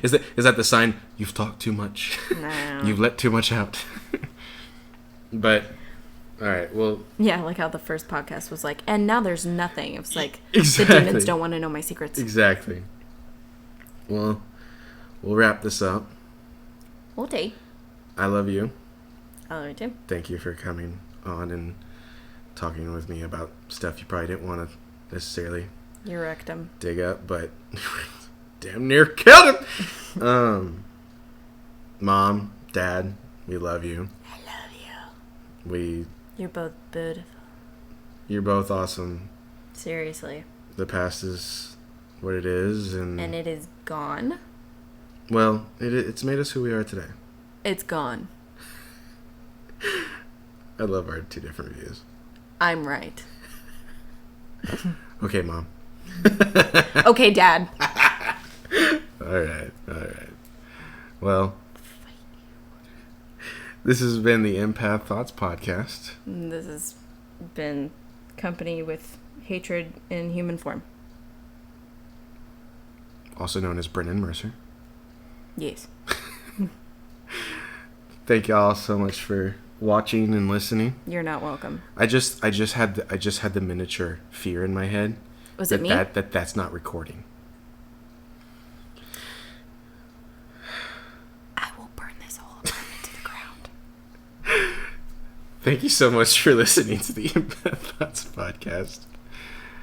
Is that the sign you've talked too much? No. You've let too much out. But all right, well. Yeah, like how the first podcast was like, and now there's nothing. It's like exactly. The demons don't want to know my secrets. Exactly. Well, we'll wrap this up. Okay. I love you. I love you too. Thank you for coming on and talking with me about stuff you probably didn't want to necessarily. You wrecked him. Dig up, but damn near killed him. Mom, Dad, we love you. I love you. You're both beautiful. You're both awesome. Seriously. The past is what it is, and it is gone. Well, it's made us who we are today. It's gone. I love our two different views. I'm right. Okay, Mom. Okay, Dad. All right. Well, this has been the Empath Thoughts Podcast. This has been company with hatred in human form. Also known as Bren and Mercer. Yes. Thank y'all so much for watching and listening. You're not welcome. I just had the miniature fear in my head. Was it me? That's not recording. I will burn this whole apartment to the ground. Thank you so much for listening to the Empath Thoughts Podcast.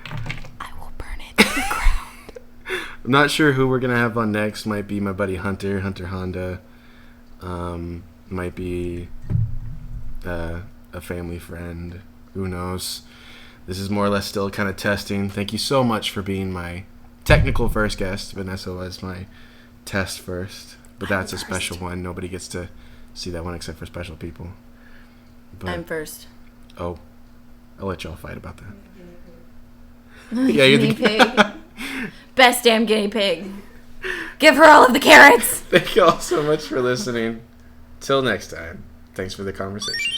I will burn it to the ground. I'm not sure who we're gonna have on next. Might be my buddy Hunter Honda. Might be a family friend. Who knows? This is more or less still kind of testing. Thank you so much for being my technical first guest. Vanessa was my test first. But that's a special one. Nobody gets to see that one except for special people. But, I'm first. Oh. I'll let y'all fight about that. Yeah, you're the guinea pig. Best damn guinea pig. Give her all of the carrots. Thank you all so much for listening. Till next time. Thanks for the conversation.